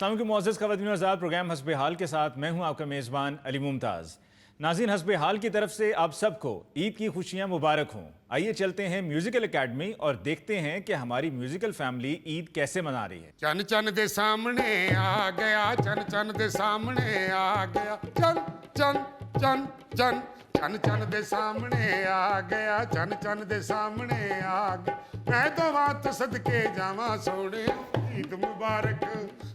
अस्सलाम वालेकुम मुअज़्ज़ज़ ख़वातीन व हज़रात, प्रोग्राम हस्बे हाल के साथ मैं हूं आपका मेज़बान अली मुमताज़। नाज़रीन, हस्बे हाल की तरफ से आप सबको ईद की खुशियां मुबारक हों। आइए चलते हैं म्यूज़िकल एकेडमी और देखते हैं कि हमारी म्यूज़िकल फैमिली ईद कैसे मना रही है। चन चन दे सामने आ गया, चन चन दे सामने आ गया, चन चन चन चन चन चन दे सामने आ गया, चन चन दे सामने आ गया। मैं तो बात सदके जावा सोने, ईद मुबारक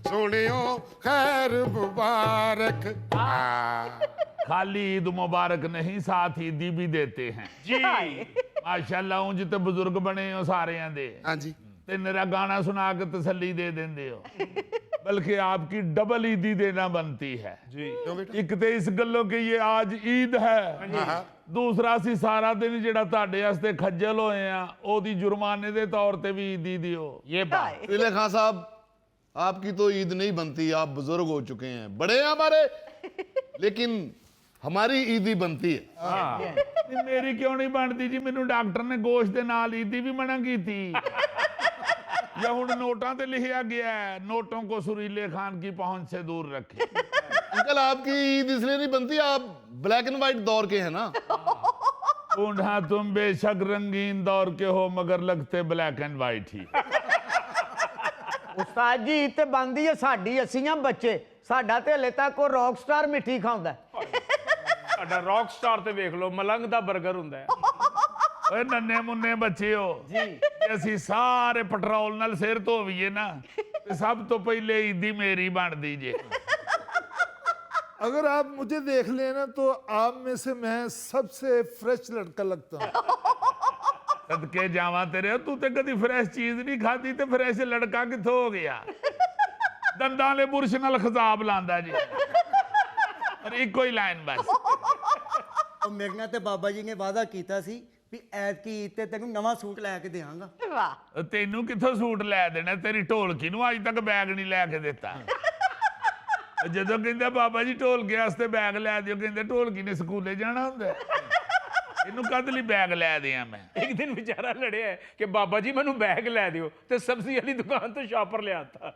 सोनियो, खैर मुबारक। खाली ईद मुबारक नहीं, साथ ईदी भी देते हैं जी। माशाल्लाह। ਉਂਝ ਤੇ ਬਜ਼ੁਰਗ ਬਣੇ ਹੋ ਸਾਰਿਆਂ ਦੇ, हाँ जी, ਤੇ ਮੇਰਾ ਗਾਣਾ ਸੁਣਾ ਕੇ ਤਸੱਲੀ ਦੇ ਦਿੰਦੇ ਹੋ। बल्कि आपकी डबल ईदी देना बनती है जी क्यों बेटा? एक तो इस गल्लों कि ये आज ईद है, हाँ। दूसरा ਅਸੀਂ ਸਾਰਾ ਦਿਨ ਜਿਹੜਾ ਤੁਹਾਡੇ ਵਾਸਤੇ ਖੱਜਲ ਹੋਏ ਆ ਉਹਦੀ जुर्माने ਦੇ तौर ਤੇ ਵੀ ईदी दियो। ये बात रिले खान साहब, आपकी तो ईद नहीं बनती, आप बुजुर्ग हो चुके हैं, बड़े हैं हमारे, लेकिन हमारी ईद ही बनती है। नहीं, मेरी क्यों नहीं बनती जी? मैनू डॉक्टर ने गोश्त के नाल ईदी भी मना की थी। या हुण नोटां ते लिखा गया है, नोटों को सुरीले खान की पहुंच से दूर रखे। अंकल, आपकी ईद इसलिए नहीं बनती, आप ब्लैक एंड व्हाइट दौर के हैं ना। ऊंढा तुम बेशक रंगीन दौर के हो, मगर लगते ब्लैक एंड व्हाइट ही। उस्ताद जी ते बनदी है साडी, असीं आ बच्चे, साडा ते हले तक को रॉक स्टार मिठी खांदा ਸਾਡਾ ਰੌਕ ਸਟਾਰ ਤੇ ਵੇਖ ਲਓ, ਮਲੰਗ ਦਾ 버ਗਰ ਹੁੰਦਾ ਹੈ। ओए नन्हे मुन्ने बच्चे हो जी, ਅਸੀਂ ਸਾਰੇ ਪੈਟਰੋਲ ਨਾਲ ਸਿਰ ਧੋਵੀਏ ਨਾ ਤੇ ਸਭ ਤੋਂ ਪਹਿਲੇ ਈਦੀ ਮੇਰੀ ਬਣਦੀ ਜੇ। अगर आप मुझे देख लेना तो आप में से मैं सबसे फ्रेश लड़का लगता हूँ। सदके जावा तेरे, तू ते कदी फ्रेश चीज नहीं खाती ते फ्रेश लड़का किथों हो गया? दंदां दे बुरश नाल खिताब लांदा जी, और इको ही लाइन बस। ਉਹ ਮੇਰੇ ਨਾਲ ਤੇ ਬਾਬਾ ਜੀ ਨੇ ਵਾਅਦਾ ਕੀਤਾ ਸੀ ਵੀ ਐਤਕੀ ਈਦ ਤੇ ਤੈਨੂੰ ਨਵਾਂ ਸੂਟ ਲੈ ਕੇ ਦੇਵਾਂਗਾ। वाह ਤੈਨੂੰ ਕਿੱਥੋਂ ਸੂਟ ਲੈ ਦੇਣਾ? ਤੇਰੀ ਢੋਲਕੀ ਨੂੰ ਅੱਜ ਤੱਕ ਬੈਗ ਨਹੀਂ ਲੈ ਕੇ ਦਿੱਤਾ। ਜਦੋਂ ਕਹਿੰਦਾ ਬਾਬਾ ਜੀ ਢੋਲਕੇ ਵਾਸਤੇ ਬੈਗ ਲੈ ਦਿਓ, ਕਹਿੰਦੇ ਢੋਲਕੀ ਨੇ ਸਕੂਲੇ ਜਾਣਾ ਹੁੰਦਾ, ਇਹਨੂੰ ਕਦ ਲਈ ਬੈਗ ਲੈ ਦਿਆਂ ਮੈਂ? ਇੱਕ ਦਿਨ ਵਿਚਾਰਾ ਲੜਿਆ ਹੈ ਕਿ ਬਾਬਾ ਜੀ ਮੈਨੂੰ ਬੈਗ ਲੈ ਦਿਓ, ਤੇ ਸਬਜ਼ੀ ਵਾਲੀ ਦੁਕਾਨ ਤੋਂ ਸ਼ਾਪਰ ਲਿਆਤਾ।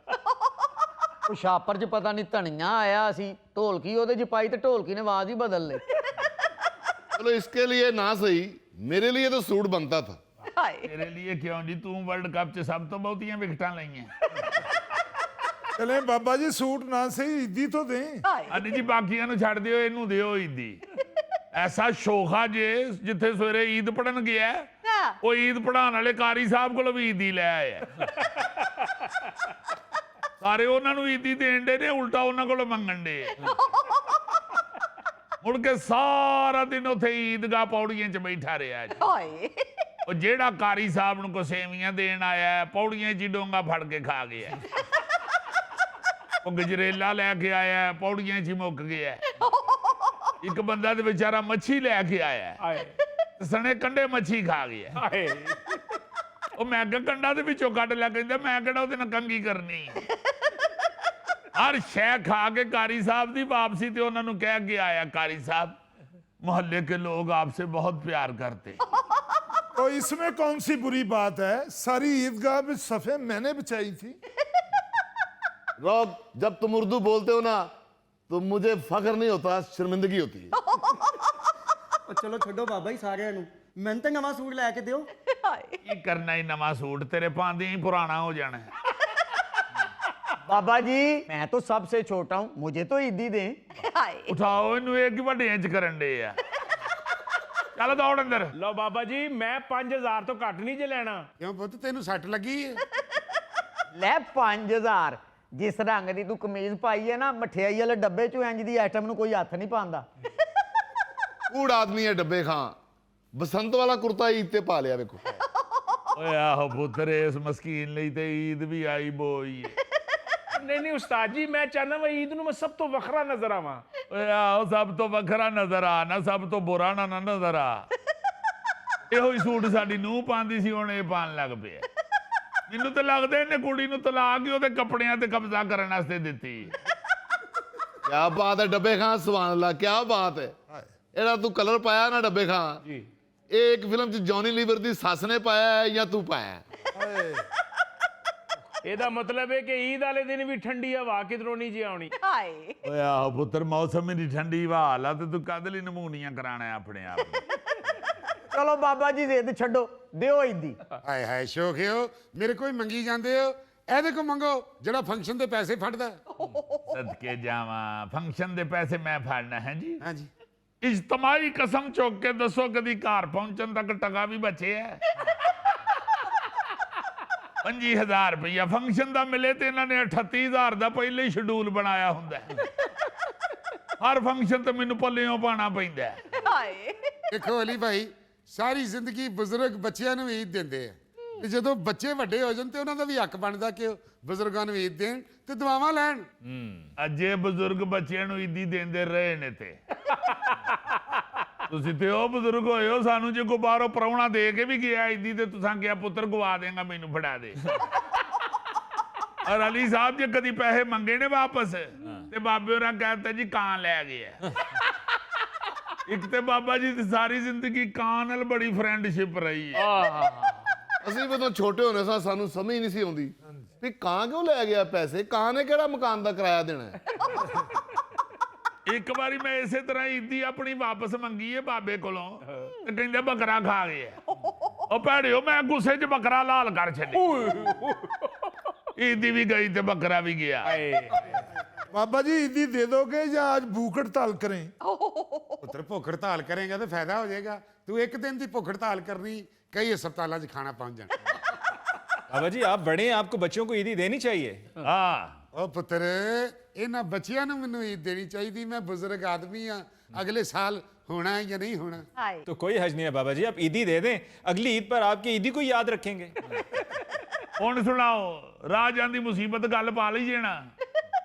ਉਹ ਛਾਪਰ 'ਚ ਪਤਾ ਨਹੀਂ ਧਨੀਆ ਆਇਆ ਸੀ, ਢੋਲਕੀ ਉਹਦੇ 'ਚ ਪਾਈ ਤੇ ਢੋਲਕੀ ਨੇ ਆਵਾਜ਼ ਹੀ ਬਦਲ ਲਈ। चलो, इसके लिए ना सही, मेरे लिए तो सूट बनता था। ਤੇਰੇ ਲਈ ਕਿਉਂ ਜੀ? ਤੂੰ ਵਰਲਡ ਕੱਪ 'ਚ ਸਭ ਤੋਂ ਬਹੁਤੀਆਂ ਵਿਕਟਾਂ ਲਈਆਂ। चले बाबा जी, सूट ना सही ईदी तो दें। ਅਨੀ ਜੀ ਬਾਕੀਆਂ ਨੂੰ ਛੱਡ ਦਿਓ, ਇਹਨੂੰ ਦਿਓ ਈਦੀ। ਐਸਾ ਸ਼ੋਖਾ ਜੇ ਜਿੱਥੇ ਸਵੇਰੇ ਈਦ ਪੜਨ ਗਿਆ, ਉਹ ਈਦ ਪੜਾਉਣ ਵਾਲੇ ਕਾਰੀ ਸਾਹਿਬ ਕੋਲ ਵੀ ਈਦੀ ਲੈ ਆਇਆ। ਸਾਰੇ ਉਹਨਾਂ ਨੂੰ ਈਦੀ ਦੇਣ ਦੇ ਨੇ, ਉਲਟਾ ਉਹਨਾਂ ਕੋਲ ਮੰਗਣ ਦੇ। ਮੁੜ ਕੇ ਸਾਰਾ ਦਿਨ ਉੱਥੇ ਈਦਗਾਹ ਪੌੜੀਆਂ 'ਚ ਬੈਠਾ ਰਿਹਾ ਜੀ। ਉਹ ਜਿਹੜਾ ਕਾਰੀ ਸਾਹਿਬ ਨੂੰ ਕੋ ਸੇਵੀਆਂ ਦੇਣ ਆਇਆ, ਪੌੜੀਆਂ 'ਚ ਹੀ ਡੋਂਗਾ ਫੜ ਕੇ ਖਾ ਗਿਆ। ਉਹ ਗਜਰੇਲਾ ਲੈ ਕੇ ਆਇਆ, ਪੌੜੀਆਂ 'ਚ ਹੀ ਮੁੱਕ ਗਿਆ। ਇੱਕ ਬੰਦਾ ਤੇ ਵਿਚਾਰਾ ਮੱਛੀ ਲੈ ਕੇ ਆਇਆ, ਹਾਏ ਸਣੇ ਕੰਡੇ ਮੱਛੀ ਖਾ ਗਿਆ। ਹਾਏ, ਉਹ ਮੈਂ ਕਿਹਾ ਕੰਡਾ ਦੇ ਵਿੱਚੋਂ ਕੱਢ ਲਿਆ, ਕਹਿੰਦਾ ਮੈਂ ਕਿਹੜਾ ਉਹਦੇ ਨਾਲ ਕੰਗੀ ਕਰਨੀ। हर शह खा के कारी साहब की वापसी ते उन्होंने कह के आया, कारी साहब मोहल्ले के लोग आपसे बहुत प्यार करते। तो इसमें कौन सी बुरी बात है? सारी ईदगाह में सफ़े मैंने बिछाई थी। रॉक, जब तुम उर्दू बोलते हो ना तो मुझे फख्र नहीं होता, शर्मिंदगी होती है। ਉਹ ਚਲੋ ਛੱਡੋ ਬਾਬਾ ਜੀ ਸਾਰਿਆਂ ਨੂੰ, ਮੈਨੂੰ ਤਾਂ ਨਵਾਂ ਸੂਟ ਲੈ ਕੇ ਦਿਓ। की करना ही नवा सूट, तेरे पांदे ही पुराना हो जाना है। बाबा जी मैं तो सबसे छोटा हूँ, मुझे तो ईदी दें। उठाओ इनू, एक ही ਵੱਡੇ ਇੰਚ ਕਰਨ ਦੇ ਆ। ਚੱਲ ਦੌੜ ਅੰਦਰ। ਲਓ ਬਾਬਾ ਜੀ, ਮੈਂ 5000 ਤੋਂ ਘੱਟ ਨਹੀਂ ਜੇ ਲੈਣਾ। क्यों पुत, तेनू सट लगी है? ਲੈ 5000, ਜਿਸ ਰੰਗ ਦੀ ਤੂੰ ਕਮੀਜ਼ ਪਾਈ ਹੈ ਨਾ, ਮਠਿਆਈ ਵਾਲੇ ਡੱਬੇ 'ਚੋਂ ਇੰਜ ਦੀ ਆਈਟਮ ਨੂੰ ਕੋਈ ਹੱਥ ਨਹੀਂ ਪਾਉਂਦਾ। कूड़ आदमी है डब्बे खां, बसंत वाला कुर्ता ईद ते पा लिया देखो। ਓਏ ਆਹੋ ਪੁੱਤਰ, ਇਸ ਮਸਕੀਨ ਲਈ ਤੇ ਈਦ ਵੀ ਆਈ ਬੋਈ। ਨਹੀਂ ਨਹੀਂ ਉਸਤਾਦ ਜੀ, ਮੈਂ ਚਾਹੁੰਦਾ ਵਾ ਈਦ ਨੂੰ ਮੈਂ ਸਭ ਤੋਂ ਵੱਖਰਾ ਨਜ਼ਰ ਆਵਾਂ। ਓਏ ਆਹੋ, ਸਭ ਤੋਂ ਵੱਖਰਾ ਨਜ਼ਰ ਆ ਨਾ, ਸਭ ਤੋਂ ਬੁਰਾ ਨਾ ਨਜ਼ਰ ਆ। ਇਹੋ ਹੀ ਸੂਟ ਸਾਡੀ ਨੂੰਹ ਪਾਉਂਦੀ ਸੀ, ਹੁਣ ਇਹ ਪਾਉਣ ਲੱਗ ਪਿਆ। ਮੈਨੂੰ ਤਾਂ ਲੱਗਦਾ ਇਹਨੇ ਕੁੜੀ ਨੂੰ ਤਲਾਕ ਹੀ ਉਹਦੇ ਕੱਪੜਿਆਂ ਤੇ ਕਬਜ਼ਾ ਕਰਨ ਵਾਸਤੇ ਦਿੱਤੀ। क्या बात है डब्बे खां, सुभान अल्लाह, क्या बात है। एड़ा तू कलर पाया ना डब्बे खां, एक फिल्म च जॉनी लीवर दी सस ने पाया है या तू पाया है? ਇਹਦਾ ਮਤਲਬ ਹੈ ਕਿ ਈਦ ਵਾਲੇ ਦਿਨ ਵੀ ਠੰਡੀ ਹਵਾ ਕਿਧਰੋਂ ਨਹੀਂ ਜੀ ਆਉਣੀ। ਹਾਏ ਓਏ ਆਹੋ ਪੁੱਤਰ ਮੌਸਮ ਹੀ ਠੰਡੀ ਬਹਾਲ ਆ ਤੇ ਤੂੰ ਕਦ ਲਈ ਨਮੂਨੀਆਂ ਕਰਾਣਾ ਆਪਣੇ ਆਪ ਨੂੰ? ਚਲੋ ਬਾਬਾ ਜੀ ਜ਼ਿੱਦ ਛੱਡੋ, ਦਿਓ ਈਦੀ। ਹਾਏ ਹਾਏ ਸ਼ੋਖਿਓ, ਮੇਰੇ ਕੋਈ ਮੰਗੀ ਜਾਂਦੇ ਹੋ, ਇਹਦੇ ਕੋ ਮੰਗੋ ਜਿਹੜਾ ਫੰਕਸ਼ਨ ਦੇ ਪੈਸੇ ਫੜਦਾ। ਸਦਕੇ ਜਾਵਾਂ, ਫੰਕਸ਼ਨ ਦੇ ਪੈਸੇ ਮੈਂ ਫੜਨਾ ਹੈ ਜੀ? ਹਾਂਜੀ। ਇਜਤਮਾਈ ਕਸਮ ਚੁੱਕ ਕੇ ਦੱਸੋ ਕਦੀ ਘਰ ਪਹੁੰਚਣ ਤੱਕ ਟਕਾ ਵੀ ਬਚਿਆ? 25,000 ਰੁਪਇਆ ਫੰਕਸ਼ਨ ਦਾ ਮਿਲੇ ਤੇ ਇਹਨਾਂ ਨੇ 38,000 ਦਾ ਪਹਿਲੇ ਹੀ ਸ਼ਡਿਊਲ ਬਣਾਇਆ ਹੁੰਦਾ ਹੈ। ਹਰ ਫੰਕਸ਼ਨ ਤੇ ਮੈਨੂੰ ਪੱਲਿਓਂ ਪਾਣਾ ਪੈਂਦਾ ਹੈ। ਹਾਏ ਦੇਖੋ ਅਲੀ ਭਾਈ, ਸਾਰੀ ਜ਼ਿੰਦਗੀ ਬਜ਼ੁਰਗ ਬੱਚਿਆਂ ਨੂੰ ਈਦ ਦਿੰਦੇ ਆ, ਤੇ ਜਦੋਂ ਬੱਚੇ ਵੱਡੇ ਹੋ ਜਾਣ ਤੇ ਉਹਨਾਂ ਦਾ ਵੀ ਹੱਕ ਬਣਦਾ ਕਿ ਉਹ ਬਜ਼ੁਰਗਾਂ ਨੂੰ ਈਦ ਦੇਣ ਤੇ ਦੁਆਵਾਂ ਲੈਣ। ਅਜੇ ਬਜ਼ੁਰਗ ਬੱਚਿਆਂ ਨੂੰ ਈਦੀ ਦਿੰਦੇ ਰਹੇ ਨੇ ਤੇ ਤੁਸੀਂ ਤੇ ਉਹ ਬਜ਼ੁਰਗ ਹੋਏ ਹੋ, ਸਾਨੂੰ ਜੇ ਕੋਈ ਬਾਹਰੋਂ ਪ੍ਰਾਹੁਣਾ ਦੇ ਕੇ ਵੀ ਗਿਆ ਈਦੀ ਤੇ ਤੁਸੀਂ ਕਿਹਾ ਪੁੱਤਰ ਗਵਾ ਦੇਗਾ, ਮੈਨੂੰ ਫੜਾ ਦੇ। ਔਰ ਅਲੀ ਸਾਹਿਬ ਜੇ ਕਦੀ ਪੈਸੇ ਮੰਗੇ ਨੇ ਵਾਪਸ ਤੇ ਬਾਬੇ ਹੋਰਾਂ ਕਹਿੰਦੇ ਜੀ ਕਾਂ ਲੈ ਗਿਆ। ਇੱਕ ਤੇ ਬਾਬਾ ਜੀ ਦੀ ਸਾਰੀ ਜ਼ਿੰਦਗੀ ਕਾਂ ਨਾਲ ਬੜੀ ਫਰੈਂਡਸ਼ਿਪ ਰਹੀ ਹੈ। ਅਸੀਂ ਜਦੋਂ ਛੋਟੇ ਹੁੰਦੇ ਸਾਂ ਸਾਨੂੰ ਸਮਝ ਨਹੀਂ ਸੀ ਆਉਂਦੀ ਵੀ ਕਾਂ ਕਿਉਂ ਲੈ ਗਿਆ ਪੈਸੇ, ਕਾਂ ਨੇ ਕਿਹੜਾ ਮਕਾਨ ਦਾ ਕਿਰਾਇਆ ਦੇਣਾ ਹੈ? ਇੱਕ ਵਾਰੀ ਮੈਂ ਇਸੇ ਤਰ੍ਹਾਂ ਈਦੀ ਆਪਣੀ ਵਾਪਸ ਮੰਗੀ ਹੈ ਬਾਬੇ ਕੋਲੋਂ ਤੇ ਕਹਿੰਦੇ ਬੱਕਰਾ ਖਾ ਗਿਆ। ਉਹ ਭੈੜਿਓ, ਮੈਂ ਗੁੱਸੇ 'ਚ ਬੱਕਰਾ ਲਾਲ ਕਰ ਛੱਡਿਆ। ਈਦੀ ਵੀ ਗਈ ਤੇ ਬੱਕਰਾ ਵੀ ਗਿਆ। बाबा जी ईदी दे दोगे या आज भूख हड़ताल करें? ਪੁੱਤਰ ਭੁੱਖ ਹੜਤਾਲ ਕਰੇਗਾ ਤਾਂ ਫਾਇਦਾ ਹੋ ਜਾਏਗਾ। ਤੂੰ ਇੱਕ ਦਿਨ ਦੀ ਭੁੱਖ ਹੜਤਾਲ ਕਰਨੀ, ਕਈ ਹਸਪਤਾਲਾਂ 'ਚ ਖਾਣਾ ਪਹੁੰਚ ਜਾਣਾ। बाबा जी आप बड़े हैं, आपको बच्चों को ईदी देनी चाहिए। ਹਾਂ ਉਹ ਪੁੱਤਰ, ਇਹਨਾਂ ਬੱਚਿਆਂ ਨੂੰ ਮੈਨੂੰ ਈਦ ਦੇਣੀ ਚਾਹੀਦੀ। ਮੈਂ ਬਜ਼ੁਰਗ ਆਦਮੀ ਆ, ਅਗਲੇ ਸਾਲ ਹੋਣਾ ਹੈ ਜਾਂ ਨਹੀਂ ਹੋਣਾ। ਹਾਏ तो कोई हर्ज नहीं है बाबा जी, आप ईदी दे दें, अगली ईद पर आपकी ईदी को याद रखेंगे। ਹੁਣ ਸੁਣਾਓ, ਰਾਜਾਂ ਦੀ ਮੁਸੀਬਤ ਗੱਲ ਪਾ ਲਈ ਜੇ ਨਾ।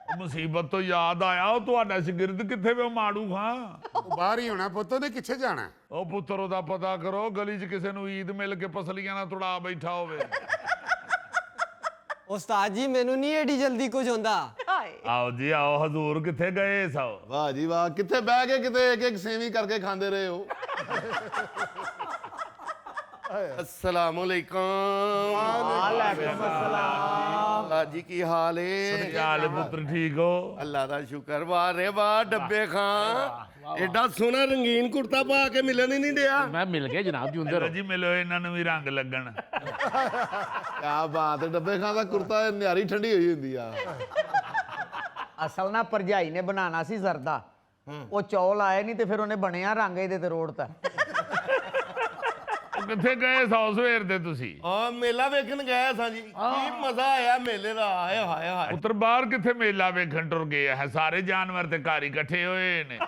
ਉਹ ਮੁਸੀਬਤ ਤੋਂ ਯਾਦ ਆਇਆ, ਉਹ ਤੁਹਾਡਾ ਸ਼ਾਗਿਰਦ ਕਿੱਥੇ ਵੇ? ਉਹ ਮਾੜੂ ਖਾਂ ਉਹ ਬਾਹਰ ਹੀ ਹੋਣਾ ਪੁੱਤ, ਉਹਨੇ ਕਿੱਥੇ ਜਾਣਾ? ਉਹ ਪੁੱਤਰ ਉਹਦਾ ਪਤਾ ਕਰੋ, ਗਲੀ 'ਚ ਕਿਸੇ ਨੂੰ ਈਦ ਮਿਲ ਕੇ ਪਸਲੀਆਂ ਨਾਲ ਤੁੜਾ ਬੈਠਾ ਹੋਵੇ। ਉਸਤਾਦ ਜੀ ਮੈਨੂੰ ਨਹੀਂ ਏਡੀ ਜਲਦੀ ਕੁਝ ਹੁੰਦਾ। ਹਾਏ ਆਓ ਜੀ ਆਓ, ਹਜ਼ੂਰ ਕਿੱਥੇ ਗਏ ਸੋ? ਵਾਹ ਜੀ ਵਾਹ, ਕਿੱਥੇ ਬਹਿ ਕੇ ਕਿਤੇ ਇੱਕ ਇੱਕ ਸੇਵੀ ਕਰਕੇ ਖਾਂਦੇ ਰਹੇ ਹੋ। अस्सलाम वालेकुम। ਵਾਲੇਕੁਮ अस्सलाम। अल्लाह जी की हाल है? ਚਾਲ ਪੁੱਤਰ ਠੀਕ ਹੋ? अल्लाह दा शुक्र। वाह रे वाह डब्बे खां, एडा सोना रंगीन कुर्ता पा के मिलन ही नहीं दिया। ਮੈਂ ਮਿਲ ਗਿਆ ਜਨਾਬ ਜੀ ਚਲੋ ਜੀ ਮਿਲੋ, ਇਹਨਾਂ ਨੂੰ ਵੀ ਰੰਗ ਲੱਗਣ। क्या बात है, डब्बे खां दा कुर्ता न्यारी ठंडी हुई हुंदी आ। ਅਸਲ ਨਾ ਭਰਜਾਈ ਨੇ ਬਣਾਉਣਾ ਸੀ ਜ਼ਰਦਾ, ਉਹ ਚੌਲ ਆਏ ਨਹੀਂ ਤੇ ਫਿਰ ਉਹਨੇ ਬਣਿਆ ਰੰਗ ਇਹਦੇ ਤੇ ਰੋੜਤਾ। ਉਹ ਕਿੱਥੇ ਗਏ ਸੌ ਸਵੇਰ ਦੇ ਤੁਸੀਂ? हाँ मेला वेखन गया सा जी, की मजा आया मेले दा। हाय हाय हाय। ਪੁੱਤਰ ਬਾਹਰ ਕਿੱਥੇ ਮੇਲਾ ਵੇਖਣ ਟੁਰ ਗਏ ਹੈ? ਸਾਰੇ ਜਾਨਵਰ ਤੇ ਘਰ ਹੀ ਇਕੱਠੇ ਹੋਏ ਨੇ।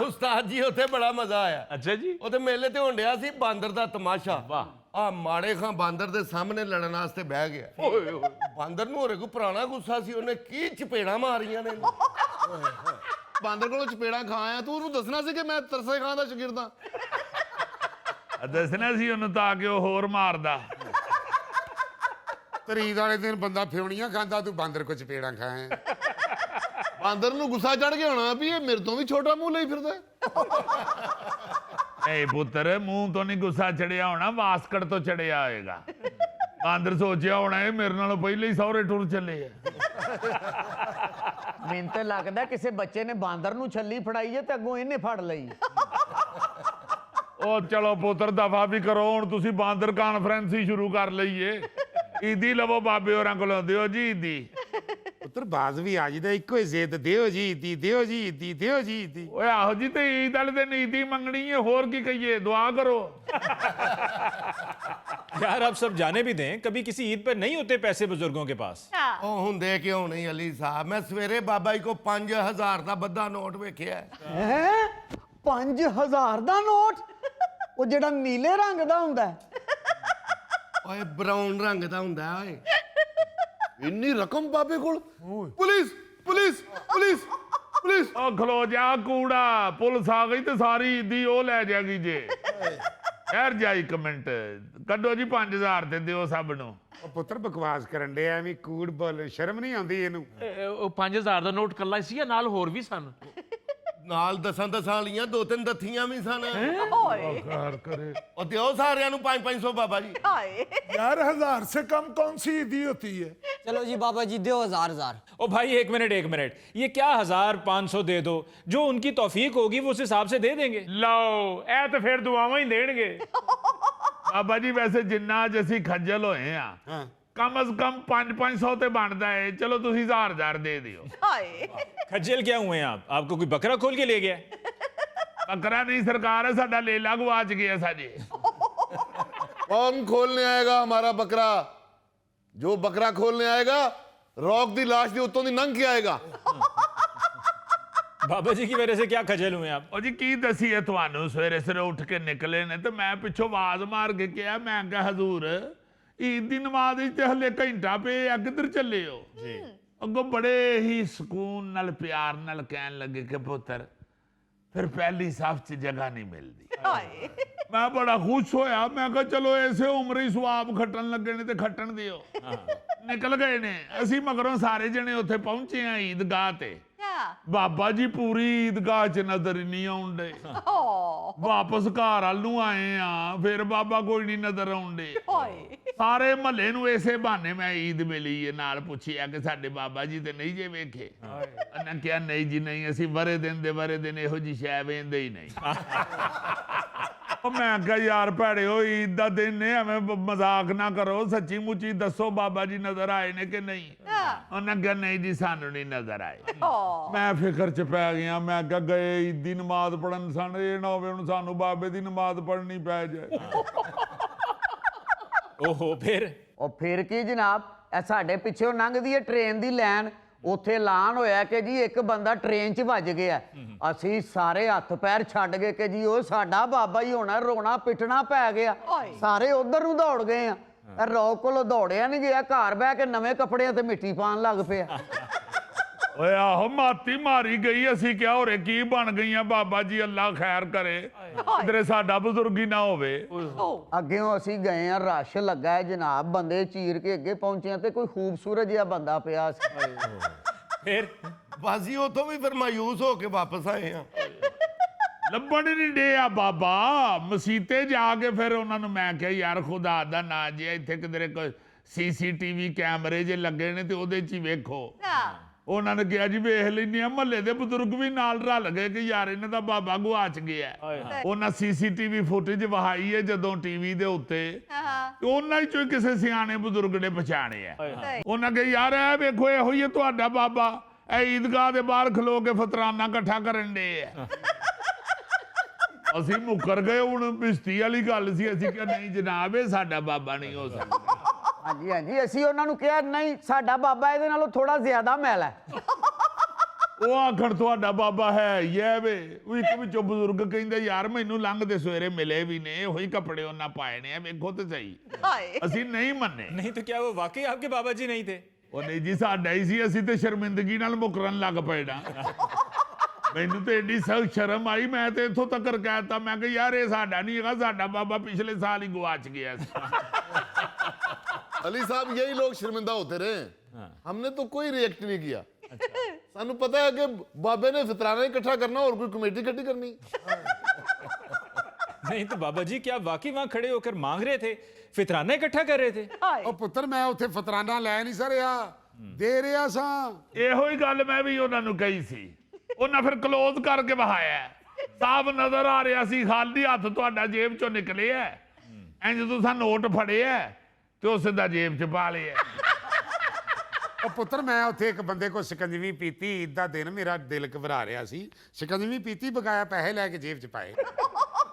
ਉਸਤਾਦ ਜੀ ਉੱਥੇ ਬੜਾ ਮਜ਼ਾ ਆਇਆ। ਅੱਛਾ ਜੀ। ਉੱਥੇ ਮੇਲੇ ਤੇ ਹੁੰਦਿਆ ਸੀ ਬਾਂਦਰ ਦਾ ਤਮਾਸ਼ਾ। ਵਾਹ। ਆ ਮਾੜੇ ਖਾਂ ਬਾਂਦਰ ਦੇ ਸਾਹਮਣੇ ਲੜਨ ਵਾਸਤੇ ਬਹਿ ਗਿਆ। ਬਾਂਦਰ ਨੂੰ ਹੋਰੇ ਕੋਈ ਪੁਰਾਣਾ ਗੁੱਸਾ ਸੀ, ਉਹਨੇ ਕੀ ਚਪੇੜਾਂ ਮਾਰੀਆਂ ਨੇ। ਬਾਂਦਰ ਕੋਲੋਂ ਚਪੇੜਾਂ ਖਾਇਆ, ਤੂੰ ਉਹਨੂੰ ਦੱਸਣਾ ਸੀ ਕਿ ਮੈਂ ਤਰਸੇ ਖਾਂ ਦਾ ਸ਼ਾਗਿਰਦ ਹਾਂ। ਦੱਸਣਾ ਸੀ ਉਹਨੂੰ ਤਾਂ ਕਿ ਉਹ ਹੋਰ ਮਾਰਦਾ। ਤਰੀਦ ਵਾਲੇ ਦਿਨ ਬੰਦਾ ਫਿਉਣੀਆਂ ਖਾਂਦਾ, ਤੂੰ ਬਾਂਦਰ ਕੋ ਚਪੇੜਾਂ ਖਾਏ। ਬਾਂਦਰ ਨੂੰ ਗੁੱਸਾ ਚੜ ਗਿਆ ਹੋਣਾ ਵੀ ਇਹ ਮੇਰੇ ਤੋਂ ਵੀ ਛੋਟਾ ਮੂੰਹ ਲਈ ਫਿਰਦਾ। ਏ ਪੁੱਤਰ, ਮੂੰਹ ਤੋਂ ਨਹੀਂ ਗੁੱਸਾ ਚੜਿਆ ਹੋਣਾ, ਵਾਸਕਟ ਤੋਂ ਚੜਿਆ ਹੋਏਗਾ। ਬਾਂਦਰ ਸੋਚਿਆ ਹੋਣਾ ਇਹ ਮੇਰੇ ਨਾਲੋਂ ਪਹਿਲੇ ਹੀ ਸਹੁਰੇ ਟੁਰ ਚੱਲੇ ਆ। ਮੈਨੂੰ ਤੇ ਲੱਗਦਾ ਕਿਸੇ ਬੱਚੇ ਨੇ ਬਾਂਦਰ ਨੂੰ ਛੱਲੀ ਫੜਾਈ ਜੇ ਤੇ ਅੱਗੋਂ ਇਹਨੇ ਫੜ ਲਈ। ਉਹ ਚਲੋ ਪੁੱਤਰ ਦਫਾ ਵੀ ਕਰੋ, ਹੁਣ ਤੁਸੀਂ ਬਾਂਦਰ ਕਾਨਫਰੰਸ ਹੀ ਸ਼ੁਰੂ ਕਰ ਲਈਏ। ਈਦੀ ਲਵੋ ਬਾਬੇ ਹੋਰਾਂ ਕੋਲੋਂ, ਦਿਓ ਜੀ ਈਦੀ। ਪੁੱਤਰ ਬਾਜ਼ ਵੀ ਆ ਜਿਹਦਾ ਇੱਕੋ ਹੀ ਜ਼ਿੱਦ, ਦਿਓ ਜੀ ਈਦੀ, ਦਿਓ ਜੀ ਈਦੀ, ਦਿਓ ਜੀ ਈਦੀ। ਓਏ ਆਹੋ ਜੀ, ਤੇ ਈਦ ਵਾਲੇ ਦਿਨ ਈਦੀ ਮੰਗਣੀ ਹੈ, ਹੋਰ ਕੀ ਕਹੀਏ? ਦੁਆ ਕਰੋ। यार आप सब जाने भी दें, कभी किसी ईद पर नहीं होते पैसे बुजुर्गों के पास। ਉਹ ਹੁੰਦੇ ਕਿਉਂ ਨਹੀਂ ਅਲੀ ਸਾਹਿਬ? ਮੈਂ ਸਵੇਰੇ ਬਾਬਾ ਜੀ ਕੋ 5000 ਦਾ ਬੱਧਾ ਨੋਟ ਵੇਖਿਆ। ਹੈ 5000 ਦਾ ਨੋਟ? ਉਹ ਜਿਹੜਾ ਨੀਲੇ ਰੰਗ ਦਾ ਹੁੰਦਾ ਹੈ? ਓਏ ਬਰਾਊਨ ਰੰਗ ਦਾ ਹੁੰਦਾ ਓਏ। ਇੰਨੀ ਰਕਮ ਬਾਬੇ ਕੋਲ? Police police police police. ਉਹ ਖਲੋ ਜਾ ਕੂੜਾ, ਪੁਲਿਸ ਆ ਗਈ ਤੇ ਸਾਰੀ ਈਦੀ ਉਹ ਲੈ ਜਾਗੀ ਜੇ। ਯਾਰ ਜਾ ਇੱਕ ਮਿੰਟ, ਕੱਢੋ ਜੀ 5000 ਤੇ ਦਿਓ ਸਭ ਨੂੰ। ਉਹ ਪੁੱਤਰ ਬਕਵਾਸ ਕਰਨ ਡਿਆ, ਐਵੇਂ ਕੂੜ ਬੋਲ, ਸ਼ਰਮ ਨਹੀਂ ਆਉਂਦੀ ਇਹਨੂੰ? ਉਹ 5000 ਦਾ ਨੋਟ ਕੱਲਾ ਸੀ ਜਾਂ ਨਾਲ ਹੋਰ ਵੀ ਸਨ? ਨਾਲ ਦਸਾਂ ਵਾਲੀਆਂ 2-3 ਦੱਥੀਆਂ ਵੀ ਸਨ ਓਏ ਖੈਰ ਕਰੇ ਉਹ ਦਿਓ ਸਾਰਿਆਂ ਨੂੰ 500 ਬਾਬਾ ਜੀ यार 1000 से कम कौन सी ईदी होती है? चलो जी बाबा जी दो 1000 ओ भाई एक मिनट, ये क्या 1500 दे दो, जो उनकी तौफीक होगी वो उस हिसाब से दे देंगे। ਲਓ ਇਹ ਤਾਂ ਫਿਰ ਦੁਆਵਾਂ ਹੀ ਦੇਣਗੇ। ਬਾਬਾ ਜੀ ਵੈਸੇ ਜਿੰਨਾ ਅੱਜ ਅਸੀਂ ਖੱਜਲ ਹੋਏ ਆ ਕਮ ਅਜ਼ ਕਮ 500 ਤੇ ਬਣਦਾ ਹੈ। ਚਲੋ ਤੁਸੀਂ 1000 ਦੇ ਦਿਓ। खज्जल क्या हुए हैं आप? आपको कोई बकरा खोल के ले गया? ਬੱਕਰਾ ਨਹੀਂ ਸਰਕਾਰ, ਸਾਡਾ ਲੇਲਾ ਗਵਾਚ ਗਿਆ ਸਾਜੇ। कौन खोलने आएगा हमारा बकरा? जो बकरा खोलने आएगा रॉक दी लाश दी उत्तों दी नंग के आएगा। बाबा जी की वजह से क्या खज्जल हुए आप? ਉਹ ਜੀ ਕੀ ਦਸੀਏ ਤੁਹਾਨੂੰ, ਸਵੇਰੇ ਸਵੇਰੇ ਉੱਠ ਕੇ ਨਿਕਲੇ ਨੇ ਤੇ ਮੈਂ ਪਿੱਛੋਂ ਆਵਾਜ਼ ਮਾਰ ਕੇ ਕਿਹਾ, ਮੈਂ ਕਿਹਾ ਹਜ਼ੂਰ ਈਦ ਦੀ ਨਮਾਜ਼ ਵਿੱਚ ਤੇ ਹਲੇ ਘੰਟਾ ਪਏ ਆ, ਕਿੱਧਰ ਚੱਲੇ ਹੋ ਜੀ? ਅੱਗੋਂ ਬੜੇ ਹੀ ਸਕੂਨ ਨਾਲ ਪਿਆਰ ਨਾਲ ਕਹਿਣ ਲੱਗੇ ਕਿ ਪੁੱਤਰ ਫਿਰ ਪਹਿਲੀ ਸਫ਼ 'ਚ ਜਗ੍ਹਾ ਨਹੀਂ ਮਿਲਦੀ। ਮੈਂ ਬੜਾ ਖੁਸ਼ ਹੋਇਆ, ਮੈਂ ਕਿਹਾ ਚਲੋ ਐਸੇ ਉਮਰ ਹੀ ਸਵਾਬ ਖੱਟਣ ਲੱਗੇ ਨੇ ਤੇ ਖੱਟਣ ਦਿਓ। ਨਿਕਲ ਗਏ ਨੇ, ਅਸੀਂ ਮਗਰੋਂ ਸਾਰੇ ਜਣੇ ਉੱਥੇ ਪਹੁੰਚੇ ਆ ਈਦਗਾਹ ਤੇ। ਬਾਬਾ ਜੀ ਪੂਰੀ ਈਦਗਾਹ 'ਚ ਨਜ਼ਰ ਨਹੀਂ ਆਉਂਦੇ। ਵਾਪਸ ਘਰ ਵੱਲ ਨੂੰ ਆਏ ਆ, ਫਿਰ ਬਾਬਾ ਕੋਈ ਨਹੀਂ ਨਜ਼ਰ ਆਉਂਦੇ। ਸਾਰੇ ਮਹੱਲੇ ਨੂੰ ਇਸੇ ਬਹਾਨੇ ਮੈਂ ਈਦ ਮਿਲੀ ਹੈ ਨਾਲ ਪੁੱਛਿਆ ਕਿ ਸਾਡੇ ਬਾਬਾ ਜੀ ਤੇ ਨਹੀਂ ਜੇ ਵੇਖੇ। ਉਹਨਾਂ ਕਿਹਾ ਨਹੀਂ ਜੀ ਨਹੀਂ, ਅਸੀਂ ਵਰੇ ਦਿਨ ਇਹੋ ਜੀ ਸ਼ੈ ਵੇਂਦੇ ਹੀ ਨਹੀਂ। ਉਹ ਮੈਂ ਕਿਹਾ ਯਾਰ ਭੈੜਿਓ, ਈਦ ਦਾ ਦਿਨ ਨੇ, ਐਵੇਂ ਮਜ਼ਾਕ ਨਾ ਕਰੋ, ਸੱਚੀ ਮੁੱਚੀ ਦੱਸੋ ਬਾਬਾ ਜੀ ਨਜ਼ਰ ਆਏ ਨੇ ਕਿ ਨਹੀਂ? ਉਹਨਾਂ ਕਿਹਾ ਨਹੀਂ ਜੀ ਸਾਨੂੰ ਨਹੀਂ ਨਜ਼ਰ ਆਏ। ਮੈਂ ਫਿਕਰ 'ਚ ਪੈ ਗਿਆ, ਮੈਂ ਕਿਹਾ ਗਏ ਈਦ ਦੀ ਨਮਾਜ਼ ਪੜਨ ਸਨ, ਇਹ ਨਾ ਹੋਵੇ ਹੁਣ ਸਾਨੂੰ ਬਾਬੇ ਦੀ ਨਮਾਜ਼ ਪੜਨੀ ਪੈ ਜਾਏ। ओहो फिर? ਉਹ ਫਿਰ ਕੀ ਜਨਾਬ, ਇਹ ਸਾਡੇ ਪਿੱਛੋਂ ਲੰਘਦੀ ਹੈ ਟ੍ਰੇਨ ਦੀ ਲਾਈਨ, ਉੱਥੇ ਐਲਾਨ ਹੋਇਆ ਕਿ ਜੀ ਇੱਕ ਬੰਦਾ ਟ੍ਰੇਨ 'ਚ ਵੱਜ ਗਿਆ। ਅਸੀਂ ਸਾਰੇ ਹੱਥ ਪੈਰ ਛੱਡ ਗਏ ਕਿ ਜੀ ਉਹ ਸਾਡਾ ਬਾਬਾ ਹੀ ਹੋਣਾ, ਰੋਣਾ ਪਿੱਟਣਾ ਪੈ ਗਿਆ। ਸਾਰੇ ਉਧਰ ਨੂੰ ਦੌੜ ਗਏ ਆ। ਰੌਕ ਕੋਲੋਂ ਦੌੜਿਆ ਨਹੀਂ ਗਿਆ, ਘਰ ਬਹਿ ਕੇ ਨਵੇਂ ਕੱਪੜਿਆਂ ਤੇ ਮਿੱਟੀ ਪਾਣ ਲੱਗ ਪਿਆ। ਓਏ ਆਹੋ ਮਾਤੀ ਮਾਰੀ ਗਈ। ਅਸੀਂ ਕਿਹਾ ਹੋਰੇ ਕੀ ਬਣ ਗਈਆਂ ਬਾਬਾ ਜੀ, ਅੱਲਾ ਖੈਰ ਕਰੇ, ਕਿਧਰੇ ਸਾਡਾ ਬਜ਼ੁਰਗੀ ਨਾ ਹੋਵੇ। ਅੱਗਿਓਂ ਅਸੀਂ ਗਏ ਆ, ਰਸ਼ ਲੱਗਾ ਹੈ ਜਨਾਬ, ਬੰਦੇ ਚੀਰ ਕੇ ਅੱਗੇ ਪਹੁੰਚੇ ਆ ਤੇ ਕੋਈ ਖੂਬਸੂਰਤ ਜਿਹਾ ਬੰਦਾ ਪਿਆ ਸੀ। फिर? ਬਾਜੀ ਉਥੋਂ ਵੀ ਫਿਰ ਮਾਯੂਸ ਹੋ ਕੇ ਵਾਪਸ ਆਏ ਆ। ਲੱਭਣ ਨਹੀਂ ਡੇ ਆ ਬਾਬਾ। ਮਸੀਤੇ ਜਾ ਕੇ ਫਿਰ ਉਹਨਾਂ ਨੂੰ ਮੈਂ ਕਿਹਾ ਯਾਰ ਖੁਦਾ ਦਾ ਨਾਂ ਜੇ ਇੱਥੇ ਕਿਧਰੇ ਕੋਈ CCTV ਕੈਮਰੇ ਜੇ ਲੱਗੇ ਨੇ ਤੇ ਉਹਦੇ 'ਚ ਹੀ ਵੇਖੋ। ਉਹਨਾਂ ਨੇ ਕਿਹਾ ਜੀ ਵੇਖ ਲੈਂਦੇ ਆ। ਮਹੱਲੇ ਦੇ ਬਜ਼ੁਰਗ ਵੀ ਨਾਲ ਰਲ ਗਏ ਕਿ ਯਾਰ ਇਹਨਾਂ ਦਾ ਬਾਬਾ ਗੁਆਚ ਗਿਆ। ਉਹਨਾਂ CCTV ਫੁਟੇਜ ਵਹਾਈ ਹੈ ਜਦੋਂ ਟੀਵੀ ਦੇ ਉੱਤੇ, ਉਹਨਾਂ ਚੋਂ ਕਿਸੇ ਸਿਆਣੇ ਬਜ਼ੁਰਗ ਨੇ ਪਛਾਣਿਆ। ਉਹਨਾਂ ਕਹੇ ਯਾਰ ਇਹ ਵੇਖੋ ਇਹੋ ਹੀ ਹੈ ਤੁਹਾਡਾ ਬਾਬਾ, ਇਹ ਈਦਗਾਹ ਦੇ ਬਾਹਰ ਖਲੋ ਕੇ ਫਤਰਾਨਾ ਇਕੱਠਾ ਕਰਨ ਦੇ ਆ। ਅਸੀਂ ਮੁੱਕਰ ਗਏ। ਹੁਣ ਬਿਸਤੀ ਵਾਲੀ ਗੱਲ ਸੀ, ਅਸੀਂ ਕਿਹਾ ਨਹੀਂ ਜਨਾਬ ਇਹ ਸਾਡਾ ਬਾਬਾ ਨਹੀਂ ਹੋ ਸਕਦਾ। ਹਾਂਜੀ ਹਾਂਜੀ, ਅਸੀਂ ਉਹਨਾਂ ਨੂੰ ਕਿਹਾ ਨਹੀਂ ਸਾਡਾ ਬਾਬਾ ਇਹਦੇ ਨਾਲੋਂ ਥੋੜਾ ਜ਼ਿਆਦਾ ਮੈਲ ਹੈ। ਉਹ ਆਖਣ ਤੁਹਾਡਾ ਬਾਬਾ ਹੈ ਹੀ ਹੈ ਵੇ। ਉਹ ਇੱਕ ਵਿੱਚੋਂ ਬਜ਼ੁਰਗ ਕਹਿੰਦੇ ਯਾਰ ਮੈਨੂੰ ਲੰਘਦੇ ਸਵੇਰੇ ਮਿਲੇ ਵੀ ਨੇ, ਉਹੀ ਕੱਪੜੇ ਉਹਨਾਂ ਪਾਏ ਨੇ, ਵੇਖੋ ਤੇ ਸਹੀ। ਅਸੀਂ ਨਹੀਂ ਮੰਨੇ। नहीं तो क्या वो वाकई आपके बाबा जी नहीं थे? ਉਹ ਨਹੀਂ ਜੀ ਸਾਡਾ ਹੀ ਸੀ। ਅਸੀਂ ਤੇ ਸ਼ਰਮਿੰਦਗੀ ਨਾਲ ਮੁਕਰਨ ਲੱਗ ਪਏ ਨਾ। ਮੈਨੂੰ ਤੇ ਏਡੀ ਸਖਤ ਸ਼ਰਮ ਆਈ, ਮੈਂ ਤੇ ਇੱਥੋਂ ਤੱਕ ਕਹਿਤਾ, ਮੈਂ ਕਿਹਾ ਯਾਰ ਇਹ ਸਾਡਾ ਨਹੀਂ ਹੈਗਾ, ਸਾਡਾ ਬਾਬਾ ਪਿਛਲੇ ਸਾਲ ਹੀ ਗੁਆਚ ਗਿਆ ਸੀ। अली साहब यही लोग शर्मिंदा होते रहे, हमने तो कोई रिएक्ट नहीं किया। सानू पता है कि बाबे ने फितराना इकट्ठा करना और कोई कमेटी इकट्ठी करनी। नहीं तो बाबा जी क्या वाकई वहां खड़े होकर मांग रहे थे, फितराना इकट्ठा कर रहे थे? ਉਹ ਪੁੱਤਰ ਮੈਂ ਉੱਥੇ ਫਤਰਾਨਾ ਲੈ ਨਹੀਂ ਸਰਿਆ, ਦੇ ਰਿਹਾ ਸਾਂ। ਇਹੋ ਹੀ ਗੱਲ ਮੈਂ ਵੀ ਉਹਨਾਂ ਨੂੰ ਕਹੀ ਸੀ। ਉਹਨਾਂ ਫਿਰ ਕਲੋਜ਼ ਕਰਕੇ ਵਹਾਇਆ, ਸਾਬ ਨਜ਼ਰ ਆ ਰਿਹਾ ਸੀ, ਖਾਲੀ ਹੱਥ ਤੁਹਾਡਾ ਜੇਬ ਚੋਂ ਨਿਕਲਿਆ। ਇੰਜ ਤੁਸੀਂ ਨੋਟ ਫੜਿਆ ਤੇ ਉਹ ਸਿੱਧਾ ਜੇਬ 'ਚ ਪਾ ਲਿਆ। ਉਹ ਪੁੱਤਰ ਮੈਂ ਉੱਥੇ ਇੱਕ ਬੰਦੇ ਕੋਲ ਸ਼ਿਕੰਜਵੀ ਪੀਤੀ, ਈਦ ਦਾ ਦਿਨ, ਮੇਰਾ ਦਿਲ ਘਬਰਾ ਰਿਹਾ ਸੀ, ਸ਼ਿਕੰਜਵੀ ਪੀਤੀ, ਬਕਾਇਆ ਪੈਸੇ ਲੈ ਕੇ ਜੇਬ 'ਚ ਪਾਏ।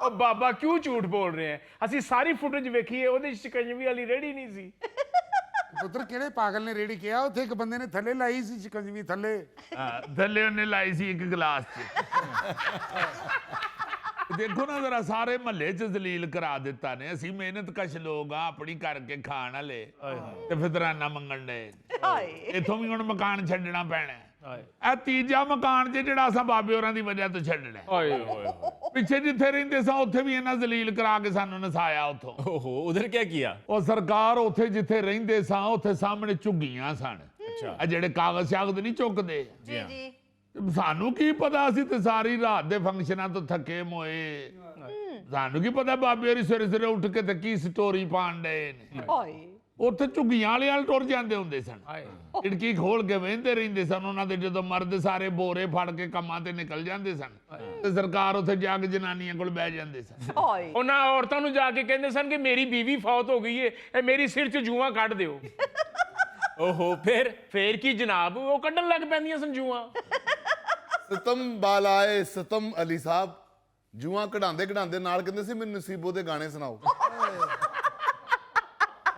ਉਹ ਬਾਬਾ ਕਿਉਂ ਝੂਠ ਬੋਲ ਰਹੇ ਹੈ? ਅਸੀਂ ਸਾਰੀ ਫੁਟੇਜ ਵੇਖੀ ਹੈ, ਉਹਦੇ 'ਚ ਸ਼ਿਕੰਜਵੀ ਵਾਲੀ ਰੇੜੀ ਨਹੀਂ ਸੀ। ਪੁੱਤਰ ਕਿਹੜੇ ਪਾਗਲ ਨੇ ਰੇੜੀ ਕਿਹਾ? ਉੱਥੇ ਇੱਕ ਬੰਦੇ ਨੇ ਥੱਲੇ ਲਾਈ ਸੀ ਸ਼ਿਕੰਜਵੀ, ਥੱਲੇ। ਥੱਲੇ ਉਹਨੇ ਲਾਈ ਸੀ ਇੱਕ ਗਲਾਸ 'ਚ। ਦੇਖੋ ਨਾ ਜ਼ਰਾ, ਸਾਰੇ ਮਹੱਲੇ 'ਚ ਜ਼ਲੀਲ ਕਰਾ ਦਿੱਤਾ ਨੇ। ਅਸੀਂ ਮਿਹਨਤ ਕਸ਼ ਲੋਕ ਆ, ਆਪਣੀ ਕਰਕੇ ਖਾਣ ਵਾਲੇ, ਤੇ ਫਿਤਰਾਨਾ ਮੰਗਣ ਦੇ। ਇੱਥੋਂ ਵੀ ਹੁਣ ਮਕਾਨ ਛੱਡਣਾ ਪੈਣਾ। ਇਹ ਤੀਜਾ ਮਕਾਨ ਜੇ ਜਿਹੜਾ ਅਸਾਂ ਬਾਬੇ ਹੋਰਾਂ ਦੀ ਵਜ੍ਹਾ ਤੋਂ ਛੱਡਣਾ। ਪਿੱਛੇ ਜਿੱਥੇ ਰਹਿੰਦੇ ਸਾਂ ਉੱਥੇ ਵੀ ਇਹਨਾਂ ਜ਼ਲੀਲ ਕਰਾ ਕੇ ਸਾਨੂੰ ਨਸਾਇਆ ਉੱਥੋਂ। ओहो उधर क्या किया? ਉਹ ਸਰਕਾਰ ਉੱਥੇ ਜਿੱਥੇ ਰਹਿੰਦੇ ਸਾਂ ਉੱਥੇ ਸਾਹਮਣੇ ਝੁੱਗੀਆਂ ਸਨ। ਆ ਜਿਹੜੇ ਕਾਗਜ਼ ਸ਼ਾਗਜ਼ ਨਹੀਂ ਚੁੱਕਦੇ, ਸਾਨੂੰ ਕੀ ਪਤਾ, ਅਸੀਂ ਤੇ ਸਾਰੀ ਰਾਤ ਦੇ ਫੰਕਸ਼ਨਾਂ ਤੋਂ ਥੱਕੇ ਮੋਏ। ਸਾਨੂੰ ਕੀ ਪਤਾ ਬਾਬੇ ਹੋਰੀ ਸਵੇਰੇ ਸਵੇਰੇ ਉੱਠ ਕੇ ਤੇ ਕੀ ਸਟੋਰੀ ਪਾਣ ਡਏ ਨੇ। ਉੱਥੇ ਝੁੱਗੀਆਂ ਵਾਲੇ ਟੁਰ ਜਾਂਦੇ ਹੁੰਦੇ ਸਨ, ਖਿੜਕੀ ਖੋਲ ਕੇ ਵਹਿੰਦੇ ਰਹਿੰਦੇ ਸਨ। ਉਹਨਾਂ ਦੇ ਜਦੋਂ ਮਰਦ ਸਾਰੇ ਬੋਰੇ ਫੜ ਕੇ ਕੰਮਾਂ ਤੇ ਨਿਕਲ ਜਾਂਦੇ ਸਨ ਤੇ ਸਰਕਾਰ ਉੱਥੇ ਜਾ ਕੇ ਜਨਾਨੀਆਂ ਕੋਲ ਬਹਿ ਜਾਂਦੇ ਸਨ। ਉਹਨਾਂ ਔਰਤਾਂ ਨੂੰ ਜਾ ਕੇ ਕਹਿੰਦੇ ਸਨ ਕਿ ਮੇਰੀ ਬੀਵੀ ਫੌਤ ਹੋ ਗਈ ਏ, ਇਹ ਮੇਰੀ ਸਿਰ 'ਚ ਜੂਆਂ ਕੱਢ ਦਿਓ। ओहो, ਫੇਰ ਕੀ ਜਨਾਬ, ਉਹ ਕੱਢਣ ਲੱਗ ਪੈਂਦੀਆਂ ਸਨ ਜੂਆਂ। ਸਤਮ ਬਾਲਾਏ ਸਤਮ ਅਲੀ ਸਾਹਿਬ, ਜੂਆਂ ਕਢਾਉਂਦੇ ਕਢਾਉਂਦੇ ਨਾਲ ਕਹਿੰਦੇ ਸੀ ਮੈਨੂੰ ਨਸੀਬੋ ਦੇ ਗਾਣੇ ਸੁਣਾਓ।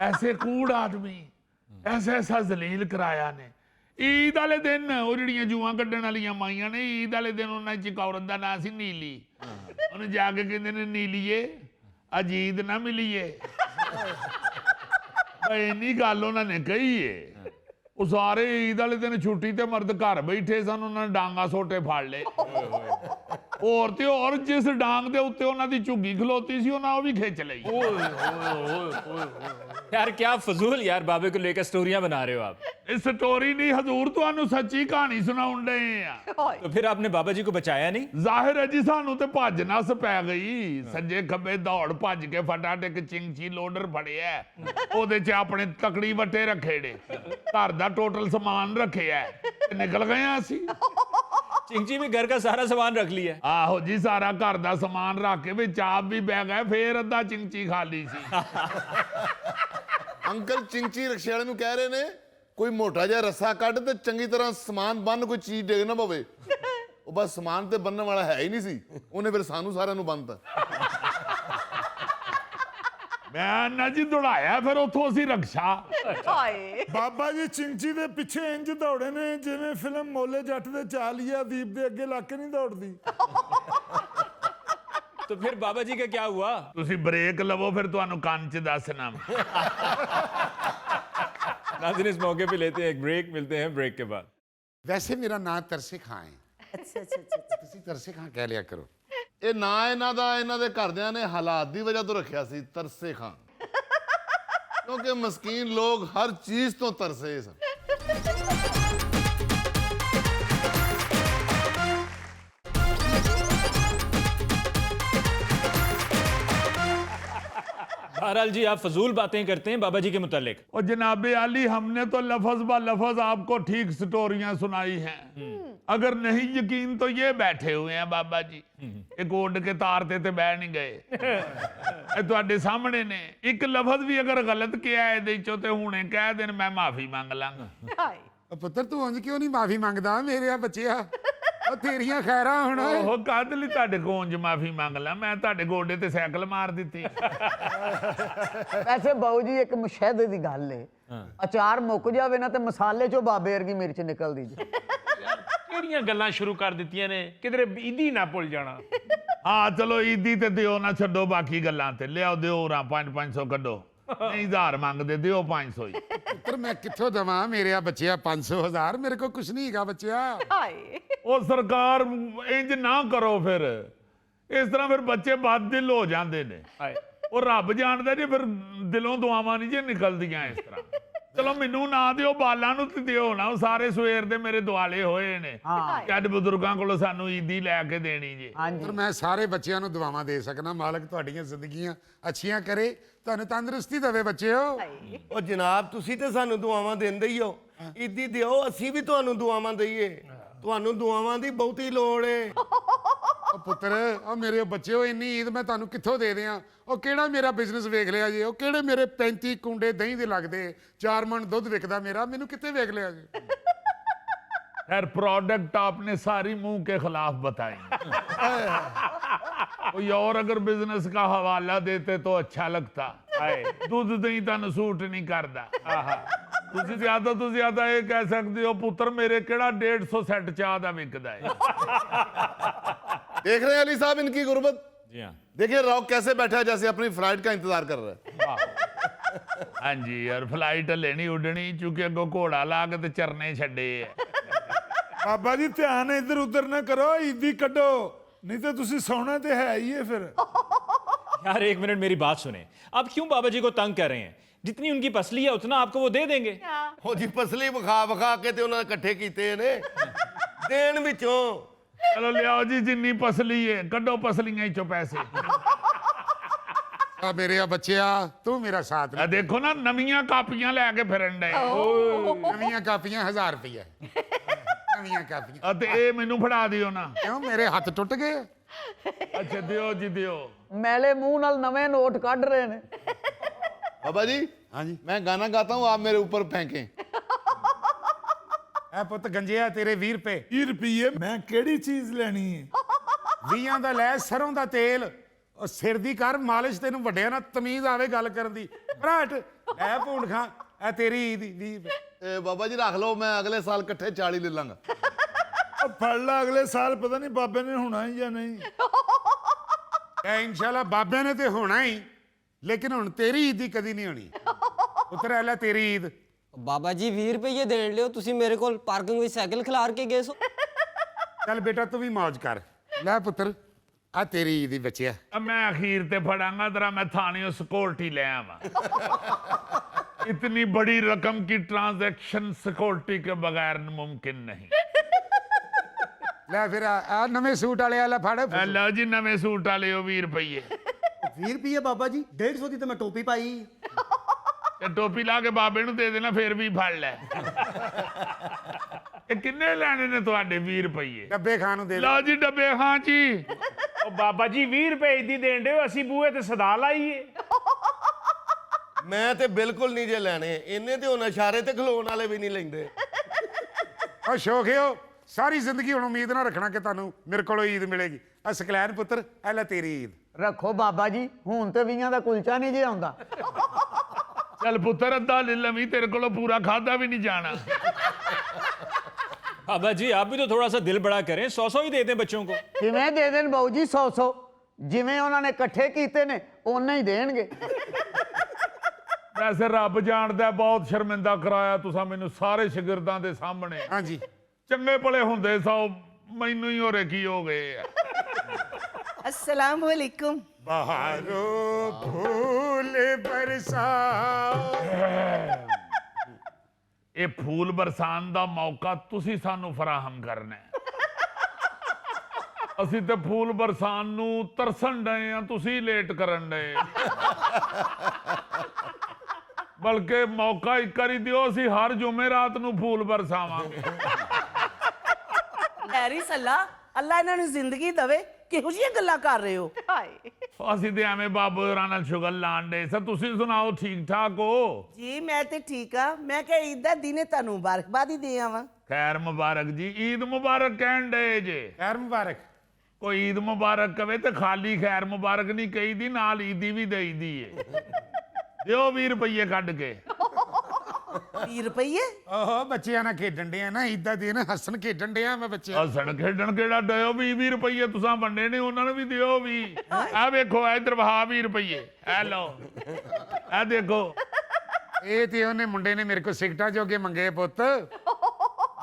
ਐਸੇ ਕੂੜ ਆਦਮੀ, ਐਸਾ ਜ਼ਲੀਲ ਕਰਾਇਆ ਨੇ। ਈਦ ਵਾਲੇ ਦਿਨ ਉਹ ਜਿਹੜੀਆਂ ਜੂਆਂ ਕੱਢਣ ਵਾਲੀਆਂ ਮਾਈਆਂ ਨੇ, ਈਦ ਵਾਲੇ ਦਿਨ ਉਹਨਾਂ 'ਚ ਇੱਕ ਔਰਤ ਦਾ ਨਾਂ ਸੀ ਨੀਲੀ। ਉਹਨੂੰ ਜਾ ਕੇ ਕਹਿੰਦੇ ਨੇ ਨੀਲੀਏ ਅਜੀਦ ਨਾ ਮਿਲੀਏ। ਬਈ ਇੰਨੀ ਗੱਲ ਉਹਨਾਂ ਨੇ ਕਹੀ ਏ। ਉਹ ਸਾਰੇ ਈਦ ਵਾਲੇ ਦਿਨ ਛੁੱਟੀ ਤੇ ਮਰਦ ਘਰ ਬੈਠੇ ਸਨ, ਉਹਨਾਂ ਨੇ ਡਾਂਗਾ ਸੋਟੇ ਫੜ ਲਏ। ਹੋਰ ਤੇ ਹੋਰ ਜਿਸ ਡਾਂਗ ਦੇ ਉੱਤੇ ਉਹਨਾਂ ਦੀ ਝੁੱਗੀ ਖਲੋਤੀ ਸੀ ਉਹਨਾਂ ਉਹ ਵੀ ਖਿੱਚ ਲਈ। यार क्या फजूल यार बाबे को लेकर स्टोरियां बना रहे हो आप। ਇਹ ਸਟੋਰੀ ਨਹੀਂ ਹਜ਼ੂਰ, ਤੁਹਾਨੂੰ ਸੱਚੀ ਕਹਾਣੀ ਸੁਣਾਉਣ ਡਏ ਆ। तो फिर आपने बाबा जी को बचाया नहीं? ਜ਼ਾਹਿਰ ਹੈ ਜੀ ਸਾਨੂੰ ਤੇ ਭੱਜ ਨਸ ਪੈ ਗਈ। ਸੱਜੇ ਖੱਬੇ ਦੌੜ ਭੱਜ ਕੇ ਫਟਾਫਟ ਚਿੰਚੀ ਲੋਡਰ ਫੜਿਆ, ਉਹਦੇ 'ਚ ਆਪਣੇ ਤਕੜੀ ਵੱਟੇ ਰੱਖੇ ਨੇ, ਘਰ ਦਾ ਟੋਟਲ ਸਮਾਨ ਰੱਖਿਆ ਤੇ ਨਿਕਲ ਗਏ ਅਸੀਂ। चिंची में घर का सारा सामान रख लिया। ਆਹੋ ਜੀ, ਸਾਰਾ ਘਰ ਦਾ ਸਮਾਨ ਰੱਖ ਕੇ ਵਿੱਚ ਆਪ ਵੀ ਬਹਿ ਗਏ, ਫੇਰ ਅੱਧਾ ਚਿੰਚੀ ਖਾਲੀ ਸੀ। ਅੰਕਲ ਚਿੰਚੀ ਰਿਕਸ਼ੇ ਵਾਲੇ ਨੂੰ ਕਹਿ ਰਹੇ ਨੇ ਕੋਈ ਮੋਟਾ ਜਿਹਾ ਰੱਸਾ ਕੱਢ ਤੇ ਚੰਗੀ ਤਰ੍ਹਾਂ ਸਮਾਨ ਬੰਨ, ਕੋਈ ਚੀਜ਼ ਡਿੱਗ ਨਾ ਪਵੇ। ਉਹ ਬਸ ਸਮਾਨ ਤੇ ਬੰਨਣ ਵਾਲਾ ਹੈ ਹੀ ਨਹੀਂ ਸੀ, ਉਹਨੇ ਫਿਰ ਸਾਨੂੰ ਸਾਰਿਆਂ ਨੂੰ ਬੰਨਤਾ। ਮੈਂ ਨਾ ਜੀ ਦੌੜਾਇਆ ਫਿਰ ਉੱਥੋਂ ਅਸੀਂ ਰਕਸ਼ਾ। ਬਾਬਾ ਜੀ ਚਿੰਚੀ ਦੇ ਪਿੱਛੇ ਇੰਜ ਦੌੜੇ ਨੇ ਜਿਵੇਂ ਫਿਲਮ ਮੋਲੇ ਜੱਟ ਦੇ ਚਾਲੀਆ ਦੀਪ ਦੇ ਅੱਗੇ ਲਾ ਕੇ ਨਹੀਂ ਦੌੜਦੀ। तो फिर बाबा जी का क्या हुआ? ਤੁਸੀਂ ਬ੍ਰੇਕ ਲਵੋ, ਫਿਰ ਤੁਹਾਨੂੰ ਕੰਨ 'ਚ ਦੱਸਣਾ। नाज़रीन, इस मौके पे लेते हैं एक ब्रेक, मिलते हैं ब्रेक के बाद। ਵੈਸੇ ਮੇਰਾ ਨਾਂ ਤਰਸੇ ਖਾਂ ਹੈ। ਤੁਸੀਂ ਤਰਸੇ ਖਾਂ ਕਹਿ ਲਿਆ ਕਰੋ। ਇਹ ਨਾਂ ਇਹਨਾਂ ਦਾ ਇਹਨਾਂ ਦੇ ਘਰਦਿਆਂ ਨੇ ਹਾਲਾਤ ਦੀ ਵਜ੍ਹਾ ਤੋਂ ਰੱਖਿਆ ਸੀ ਤਰਸੇ ਖਾਂ, ਕਿਉਂਕਿ ਮਸਕੀਨ ਲੋਕ ਹਰ ਚੀਜ਼ ਤੋਂ ਤਰਸੇ ਸਨ। बहरहाल जी, आप फजूल बातें करते हैं बाबा जी के मुतालिक। और जनाबे आली, हमने तो लफज ब लफज आपको ठीक स्टोरियां सुनाई हैं। अगर नहीं यकीन तो ये बैठे हुए हैं बाबा जी, एक उड़ के तार ते बैठ नहीं गए। ਤੁਹਾਡੇ ਸਾਹਮਣੇ ਨੇ ਇੱਕ ਲਫ਼ਜ਼ ਵੀ ਅਗਰ ਗਲਤ ਕਿਹਾ ਇਹਦੇ ਚੋਂ ਤੇ ਹੁਣੇ ਕਹਿ ਦੇਣ ਮੈਂ ਮਾਫੀ ਮੰਗ ਲਾਂਗਾ। ਪੁੱਤਰ ਤੂੰ ਉਂਝ ਕਿਉਂ ਨਹੀਂ ਮਾਫੀ ਮੰਗਦਾ ਮੇਰੇ ਬੱਚਿਆ? ਉਹ ਤੇਰੀਆਂ ਖੈਰਾਂ ਹੁਣ। ਉਹ ਕਾਹਦੇ ਲਈ ਤੁਹਾਡੇ ਕੋਲ ਉਂਝ ਮਾਫੀ ਮੰਗ ਲਾਂ? ਮੈਂ ਤੁਹਾਡੇ ਗੋਡੇ ਤੇ ਸਾਈਕਲ ਮਾਰ ਦਿੱਤੀ। ਵੈਸੇ ਬਾਊ ਜੀ ਇੱਕ ਮੁਸ਼ਾਹਦੇ ਦੀ ਗੱਲ ਏ, ਅਚਾਰ ਮੁੱਕ ਜਾਵੇ ਨਾ ਤੇ ਮਸਾਲੇ ਚੋਂ ਬਾਬੇ ਵਰਗੀ ਮਿਰਚ ਨਿਕਲਦੀ ਜੀ। ਕਿਹੜੀਆਂ ਗੱਲਾਂ ਸ਼ੁਰੂ ਕਰ ਦਿੱਤੀਆਂ ਨੇ, ਕਿਧਰੇ ਈਦੀ ਨਾ ਭੁੱਲ ਜਾਣਾ। ਹਾਂ ਚਲੋ ਈਦੀ ਤੇ ਦਿਓ ਨਾ, ਛੱਡੋ ਬਾਕੀ ਗੱਲਾਂ ਤੇ। ਲਿਆਓ ਦਿਓ ਰਾਂ 500 ਕੱਢੋ। ਨਹੀਂ 1000 ਮੰਗਦੇ, ਦਿਓ 500 ਹੀ। ਪੁੱਤਰ ਮੈਂ ਕਿੱਥੋਂ ਦਵਾਂ ਮੇਰੇ ਬੱਚਿਆ 500 1000? ਮੇਰੇ ਕੋਲ ਕੁਛ ਨਹੀਂ ਹੈਗਾ ਬੱਚਿਆ। ਉਹ ਸਰਕਾਰ ਇੰਜ ਨਾ ਕਰੋ, ਫਿਰ ਇਸ ਤਰ੍ਹਾਂ ਫਿਰ ਬੱਚੇ ਬਦਦਿਲ ਹੋ ਜਾਂਦੇ ਨੇ। ਉਹ ਰੱਬ ਜਾਣਦਾ ਜੀ, ਫਿਰ ਦਿਲੋਂ ਦੁਆਵਾਂ ਨਹੀਂ ਜੇ ਨਿਕਲਦੀਆਂ ਇਸ ਤਰ੍ਹਾਂ। ਚਲੋ ਮੈਨੂੰ ਨਾ ਦਿਓ, ਬਾਲਾਂ ਨੂੰ ਤੇ ਦਿਓ ਨਾ। ਉਹ ਸਾਰੇ ਸਵੇਰ ਦੇ ਮੇਰੇ ਦੁਆਲੇ ਹੋਏ ਨੇ ਕਿ ਅੱਜ ਬਜ਼ੁਰਗਾਂ ਕੋਲੋਂ ਸਾਨੂੰ ਈਦੀ ਲੈ ਕੇ ਦੇਣੀ ਜੀ। ਪੁੱਤਰ ਮੈਂ ਸਾਰੇ ਬੱਚਿਆਂ ਨੂੰ ਦੁਆਵਾਂ ਦੇ ਸਕਣਾ। ਮਾਲਕ ਤੁਹਾਡੀਆਂ ਜ਼ਿੰਦਗੀਆਂ ਅੱਛੀਆਂ ਕਰੇ, ਤੁਹਾਨੂੰ ਤੰਦਰੁਸਤੀ ਦੇਵੇ ਬੱਚਿਓ। ਉਹ ਜਨਾਬ ਤੁਸੀਂ ਤੇ ਸਾਨੂੰ ਦੁਆਵਾਂ ਦਿੰਦੇ ਹੀ ਹੋ, ਈਦੀ ਦਿਓ ਅਸੀਂ ਵੀ ਤੁਹਾਨੂੰ ਦੁਆਵਾਂ ਦਈਏ। ਤੁਹਾਨੂੰ ਦੁਆਵਾਂ ਦੀ ਬਹੁਤੀ ਲੋੜ ਏ। ਉਹ ਪੁੱਤਰ ਉਹ ਮੇਰੇ ਬੱਚਿਓ ਇੰਨੀ ਈਦ ਮੈਂ ਤੁਹਾਨੂੰ ਕਿੱਥੋਂ ਦੇ ਦਿਆਂ? ਉਹ ਕਿਹੜਾ ਮੇਰਾ ਬਿਜ਼ਨਸ ਵੇਖ ਲਿਆ ਜੀ? ਉਹ ਕਿਹੜੇ ਮੇਰੇ 35 ਕੁੰਡੇ ਦਹੀਂ ਦੇ ਲੱਗਦੇ, 4 ਮਣ ਦੁੱਧ ਵਿਕਦਾ ਮੇਰਾ, ਮੈਨੂੰ ਕਿੱਥੇ ਵੇਖ ਲਿਆ ਜੀ? खैर प्रोडक्ट आपने सारी मुंह के खिलाफ बताई। कोई और अगर बिजनेस का हवाला देते तो अच्छा लगता। दूध दही तन सूट नहीं करता। ਤੁਸੀਂ ਜ਼ਿਆਦਾ ਤੋਂ ਜ਼ਿਆਦਾ ਇਹ ਕਹਿ ਸਕਦੇ ਹੋ ਪੁੱਤਰ ਮੇਰੇ ਕਿਹੜਾ 150 ਸੈੱਟ ਚਾਹ ਦਾ ਵਿਕਦਾ ਹੈ। देख रहे हैं अली साहब इनकी गुर्बत? जी हाँ। देखिए रॉक कैसे बैठा है, जैसे अपनी फ्लाइट का इंतजार कर रहा है। हाँ जी, और फ्लाइट लेनी उड़नी चूंकि अगो घोड़ा ला के ते चरने छड़े है। ਬਾਬਾ ਜੀ ਧਿਆਨ ਇੱਧਰ ਉੱਧਰ ਨਾ ਕਰੋ, ਈਦੀ ਕੱਢੋ, ਨਹੀਂ ਤੇ ਤੁਸੀਂ ਸੌਣਾ ਤੇ ਹੈ ਹੀ ਹੈ ਫਿਰ। यार एक मिनट मेरी बात सुने, आप क्यों बाबा जी को तंग कर रहे हैं? जितनी उनकी पसली है उतना आपको वो दे देंगे। ਉਹ ਜੀ ਪਸਲੀ ਵਿਖਾ ਵਿਖਾ ਕੇ ਤੇ ਉਹਨਾਂ ਨੇ ਇਕੱਠੇ ਕੀਤੇ ਨੇ। ਦੇਣ ਵਿੱਚੋਂ। ਚਲੋ ਲਿਆਓ ਜੀ ਜਿੰਨੀ ਪਸਲੀ ਏ, ਕੱਢੋ ਪਸਲੀਆਂ ਵਿੱਚੋਂ ਪੈਸੇ। ਆ ਮੇਰੇ ਆ ਬੱਚਿਆ, ਤੂੰ ਮੇਰਾ ਸਾਥ ਆ ਦੇਖੋ ਨਾ, ਨਵੀਆਂ ਕਾਪੀਆਂ ਲੈ ਕੇ ਫਿਰਨ ਡਏ। ਨਵੀਆਂ ਕਾਪੀਆਂ 1000 ਰੁਪਏ ਨਵੀਆਂ ਕਾਪੀਆਂ। ਅਤੇ ਇਹ ਮੈਨੂੰ ਫੜਾ ਦਿਓ ਨਾ। ਕਿਉਂ ਮੇਰੇ ਹੱਥ ਟੁੱਟ ਗਏ? ਅੱਛਾ ਦਿਓ ਜੀ ਦਿਓ। ਮੈਲੇ ਮੂੰਹ ਨਾਲ ਨਵੇਂ ਨੋਟ ਕੱਢ ਰਹੇ ਨੇ। बाबा जी। हाँ जी। मैं गाना गाता हूँ, आप मेरे ऊपर फेंकें। ਐ ਪੁੱਤ ਗੰਜਿਆ ਤੇਰੇ 20 ਰੁਪਏ। 30 ਰੁਪਏ ਮੈਂ ਕਿਹੜੀ ਚੀਜ਼ ਲੈਣੀ ਹੈ? 20 ਦਾ ਲੈ ਸਰੋਂ ਦਾ ਤੇਲ, ਉਹ ਸਿਰ ਦੀ ਕਰ ਮਾਲਿਸ਼, ਤੈਨੂੰ ਵੱਡਿਆਂ ਨਾਲ ਤਮੀਜ਼ ਆਵੇ ਗੱਲ ਕਰਨ ਦੀ। ਭਰਾਟ ਲੈ ਭੂਣ ਖਾਂ, ਐ ਤੇਰੀ ਈਦ 20 ਰੁਪਏ। बाबा जी रख लो, मैं अगले साल इकट्ठे 40 ले लांगा। ਉਹ ਫੜ ਲਾ, ਅਗਲੇ ਸਾਲ ਪਤਾ ਨਹੀਂ ਬਾਬੇ ਨੇ ਹੋਣਾ ਹੀ ਜਾਂ ਨਹੀਂ। ਐ ਇਨਸ਼ਾਅੱਲਾ ਬਾਬੇ ਨੇ ਤੇ ਹੋਣਾ ਹੀ, ਲੇਕਿਨ ਹੁਣ ਤੇਰੀ ਈਦ ਦੀ ਕਦੀ ਨਹੀਂ ਹੋਣੀ। ਪੁੱਤਰ ਐ ਲੈ ਤੇਰੀ ਈਦ। ਬਾਬਾ ਜੀ 20 ਰੁਪਏ ਦੇਣ ਲਿਓ, ਤੁਸੀਂ ਮੇਰੇ ਕੋਲ ਪਾਰਕਿੰਗ ਵਿੱਚ ਸਾਈਕਲ ਖਿਲਾਰ ਕੇ ਗਏ ਸੋ। ਚੱਲ ਬੇਟਾ ਤੂੰ ਵੀ ਮौज ਕਰ। ਲੈ ਪੁੱਤਰ ਆ ਤੇਰੀ ਈਦ ਦੀ ਬੱਚਿਆ। ਮੈਂ ਅਖੀਰ ਤੇ ਫੜਾਂਗਾ ਜਰਾ, ਮੈਂ थाने सिक्योरिटी ले आवा। इतनी बड़ी रकम की ट्रांजैक्शन सिक्योरिटी के बगैर मुमकिन नहीं। ਲੈ ਫਿਰ ਆ ਨਵੇਂ ਸੂਟ ਵਾਲੇ ਆ ਲੈ ਫੜ। लो जी नवे सूट वाले 20 रुपये। 20 ਰੁਪਏ ਬਾਬਾ ਜੀ, 150 ਦੀ ਤਾਂ ਮੈਂ ਟੋਪੀ ਪਾਈ। ਤੇ ਟੋਪੀ ਲਾ ਕੇ ਬਾਬੇ ਨੂੰ ਦੇ ਦੇਣਾ, ਫੇਰ ਵੀ ਫੜ ਲੈ। ਇਹ ਕਿੰਨੇ ਲੈਣੇ ਨੇ ਤੁਹਾਡੇ 20 ਰੁਪਏ? ਡੱਬੇ ਖਾਣ ਨੂੰ ਦੇ ਲਓ ਜੀ ਡੱਬੇ ਖਾਂ ਜੀ। ਉਹ ਬਾਬਾ ਜੀ 20 ਰੁਪਏ ਦੀ ਦੇਣ ਦਿਓ, ਅਸੀਂ ਬੂਹੇ ਤੇ ਸਦਾ ਲਾਈਏ। ਮੈਂ ਤੇ ਬਿਲਕੁਲ ਨਹੀਂ ਜੇ ਲੈਣੇ ਇਹਨੇ, ਤੇ ਹੁਣ ਇਸ਼ਾਰੇ ਤੇ ਖਲੋਣ ਵਾਲੇ ਵੀ ਨਹੀਂ ਲੈਂਦੇ। ਉਹ ਸ਼ੌਖਿਓ, ਸਾਰੀ ਜ਼ਿੰਦਗੀ ਹੁਣ ਉਮੀਦ ਨਾ ਰੱਖਣਾ ਕਿ ਤੁਹਾਨੂੰ ਮੇਰੇ ਕੋਲੋਂ ਈਦ ਮਿਲੇਗੀ। ਆ ਸਕਲੈਨ ਪੁੱਤਰ ਐ ਲੈ ਤੇਰੀ ਈਦ। ਰੱਖੋ ਬਾਬਾ ਜੀ, ਹੁਣ ਤੇ 20 ਦਾ ਕੁਲਚਾ ਨਹੀਂ ਜੇ ਆਉਂਦਾ। ਚੱਲ ਪੁੱਤਰ ਅੱਧਾ ਲੈ ਲਵੀਂ, ਤੇਰੇ ਕੋਲੋਂ ਪੂਰਾ ਖਾਦਾ ਵੀ ਨਹੀਂ ਜਾਣਾ। बाबा जी आप भी तो थोड़ा सा दिल बड़ा करें, 100 ही दे दें बच्चों को। ਕਿਵੇਂ ਦੇ ਦੇਣ ਬਾਊ ਜੀ 100 ਜਿਵੇਂ ਉਹਨਾਂ ਨੇ ਇਕੱਠੇ ਕੀਤੇ ਨੇ ਓਨੇ ਹੀ ਦੇਣਗੇ। ਵੈਸੇ ਰੱਬ ਜਾਣਦਾ ਬਹੁਤ ਸ਼ਰਮਿੰਦਾ ਕਰਾਇਆ ਤੁਸੀਂ ਮੈਨੂੰ ਸਾਰੇ ਸ਼ਾਗਿਰਦਾਂ ਦੇ ਸਾਹਮਣੇ। ਹਾਂਜੀ ਚੰਗੇ ਭਲੇ ਹੁੰਦੇ ਸੋ, ਮੈਨੂੰ ਹੀ ਹੋਰੇ ਕੀ ਹੋ ਗਏ ਆ। अस्सलाम वालेकुम। बहारो फूल बरसाओ। ਇਹ ਫੂਲ ਬਰਸਾਨ ਦਾ ਮੌਕਾ ਤੁਸੀਂ ਸਾਨੂੰ ਫਰਾਹਮ ਕਰਨਾ ਹੈ। ਅਸੀਂ ਤੇ ਫੂਲ ਬਰਸਾਨ ਨੂੰ ਤਰਸਣ ਡਏ ਆ, ਤੁਸੀਂ ਲੇਟ ਕਰਨ ਡਏ। ਬਲਕਿ ਮੌਕਾ ਇੱਕ ਵਾਰੀ ਦਿਓ, ਅਸੀਂ ਹਰ ਜੁਮੇ ਰਾਤ ਨੂੰ ਫੂਲ ਬਰਸਾਵਾਂਗੇ। हैरी सल्ला अल्लाह इन्हां नूं जिंदगी दवे, किहो जिहियां गल्लां कर रहे हो? ਅਸੀਂ ਤੇ ਐਵੇਂ ਬਾਬੂ ਹੋਰਾਂ ਨਾਲ ਸ਼ੁਗਲ ਲਾਣ ਡੇ ਸਰ। ਤੁਸੀਂ ਸੁਣਾਓ, ਠੀਕ ਠਾਕ ਹੋ? जी मैं ते ठीक हाँ। मैं क्या ईद दा दिन तुहानूं मुबारकबाद ही दे आवां। ਖੈਰ ਮੁਬਾਰਕ ਜੀ, ਈਦ ਮੁਬਾਰਕ ਕਹਿਣ ਡੇ ਜੇ। ਖੈਰ ਮੁਬਾਰਕ। ਕੋਈ ਈਦ ਮੁਬਾਰਕ ਕਵੇ ਤੇ ਖਾਲੀ ਖੈਰ ਮੁਬਾਰਕ ਨਹੀਂ ਕਹੀਦੀ, ਨਾਲ ਈਦੀ ਵੀ ਦੇਈਦੀ ਏ। ਦਿਓ 20 ਰੁਪਏ ਕੱਢ ਕੇ। 20 रुपये? ਓਹੋ ਬੱਚਿਆਂ ਨਾਲ ਖੇਡਣ ਡਿਆ ਨਾ, ਈਦ ਦਾ ਦਿਨ ਹੱਸਣ ਖੇਡਣ ਡਿਆ ਮੈਂ ਬੱਚਿਆਂ। ਹੱਸਣ ਖੇਡਣ ਕਿਹੜਾ ਦਿਓ 20 ਰੁਪਏ, ਤੁਸੀਂ ਵੰਡੇ ਨੇ, ਉਹਨਾਂ ਨੂੰ ਵੀ ਦਿਓ ਵੀ। ਆ ਵੇਖੋ ਇਧਰ ਵਹਾ 20 ਰੁਪਏ, ਐ ਲਓ, ਐ ਦੇਖੋ। ਇਹ ਤੇ ਉਹਨੇ ਮੁੰਡੇ ਨੇ ਮੇਰੇ ਕੋਲ ਸਿਗਟਾਂ ਜੋਗੇ ਮੰਗੇ ਪੁੱਤ।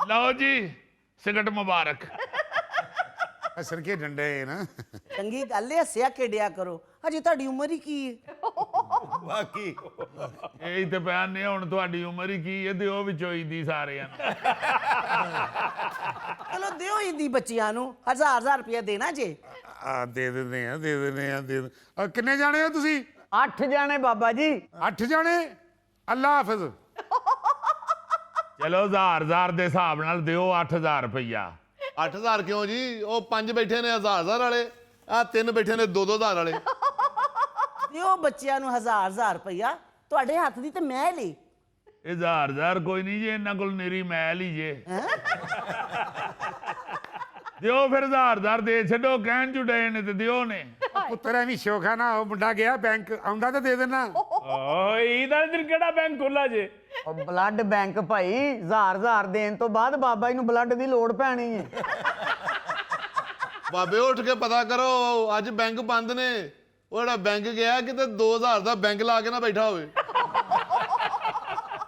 ਲਓ ਜੀ ਸਿਗਰਟ ਮੁਬਾਰਕ। ਹੱਸਣ ਖੇਡਣ ਡਏ ਨਾ। चंगी गल है, हस्सिया खेडिया करो, हजे तुहाडी उम्र ही की है। ਬਾਕੀ ਇਹ ਤੇ ਬਿਆਨੇ ਹੁਣ ਤੁਹਾਡੀ ਉਮਰ ਹੀ ਕੀ ਹੈ, ਦਿਓ ਵਿੱਚੋਂ ਈਦੀ ਸਾਰਿਆਂ ਨੂੰ। चलो दिओ ईदी बच्चियां नूं, 1000 रुपया देना जे। ਆ ਦੇ ਦਿੰਦੇ ਆ ਦੇ ਦਿੰਦੇ ਆ ਦੇ। ਕਿੰਨੇ ਜਾਣੇ ਹੋ ਤੁਸੀਂ? 8 ਜਾਣੇ ਬਾਬਾ ਜੀ। 8 ਜਾਣੇ। ਅੱਲਾ ਹਾਫਿਜ਼। ਚਲੋ 1000 ਦੇ ਹਿਸਾਬ ਨਾਲ ਦਿਓ 8000 ਰੁਪਈਆ। 8000 ਕਿਉਂ ਜੀ? ਉਹ 5 ਬੈਠੇ ਨੇ 1000 ਵਾਲੇ, ਆ 3 ਬੈਠੇ ਨੇ 2-2000 ਵਾਲੇ। ਦਿਓ ਬੱਚਿਆਂ ਨੂੰ 1000 ਰੁਪਇਆ, ਤੁਹਾਡੇ ਹੱਥ ਦੀ ਤੇ ਮੈਂ ਲਈ। ਇਹ 1000 ਕੋਈ ਨਹੀਂ ਜੇ, ਇਹਨਾਂ ਕੋਲ ਨਿਰੀ ਮੈਲ ਹੀ ਜੇ। ਦਿਓ ਫਿਰ 1000 ਦੇ ਛੱਡੋ, ਕਹਿਣ ਜੁੜੇ ਨੇ ਤੇ ਦਿਓ ਨੇ। ਪੁੱਤਰ ਐਵੇਂ ਸ਼ੋਖਾ ਨਾ, ਉਹ ਮੁੰਡਾ ਗਿਆ ਬੈਂਕ, ਆਉਂਦਾ ਤਾਂ ਦੇ ਦੇਣਾ। ਓ ਈਦ ਵਾਲੇ ਦਿਨ ਕਿਹੜਾ ਬੈਂਕ ਖੁੱਲਾ ਜੇ? ਉਹ ਬਲੱਡ ਬੈਂਕ ਭਾਈ, 1000 ਦੇਣ ਤੋਂ ਬਾਅਦ ਬਾਬਾ ਜੀ ਨੂੰ ਬਲੱਡ ਦੀ ਲੋੜ ਪੈਣੀ ਹੈ। ਬਾਬੇ ਉੱਠ ਕੇ ਪਤਾ ਕਰੋ, ਅੱਜ ਬੈਂਕ ਬੰਦ ਨੇ। ਉਹ ਜਿਹੜਾ ਬੈਂਕ ਗਿਆ ਕਿਤੇ 2000 ਦਾ ਬੈਂਕ ਲਾ ਕੇ ਨਾ ਬੈਠਾ ਹੋਵੇ।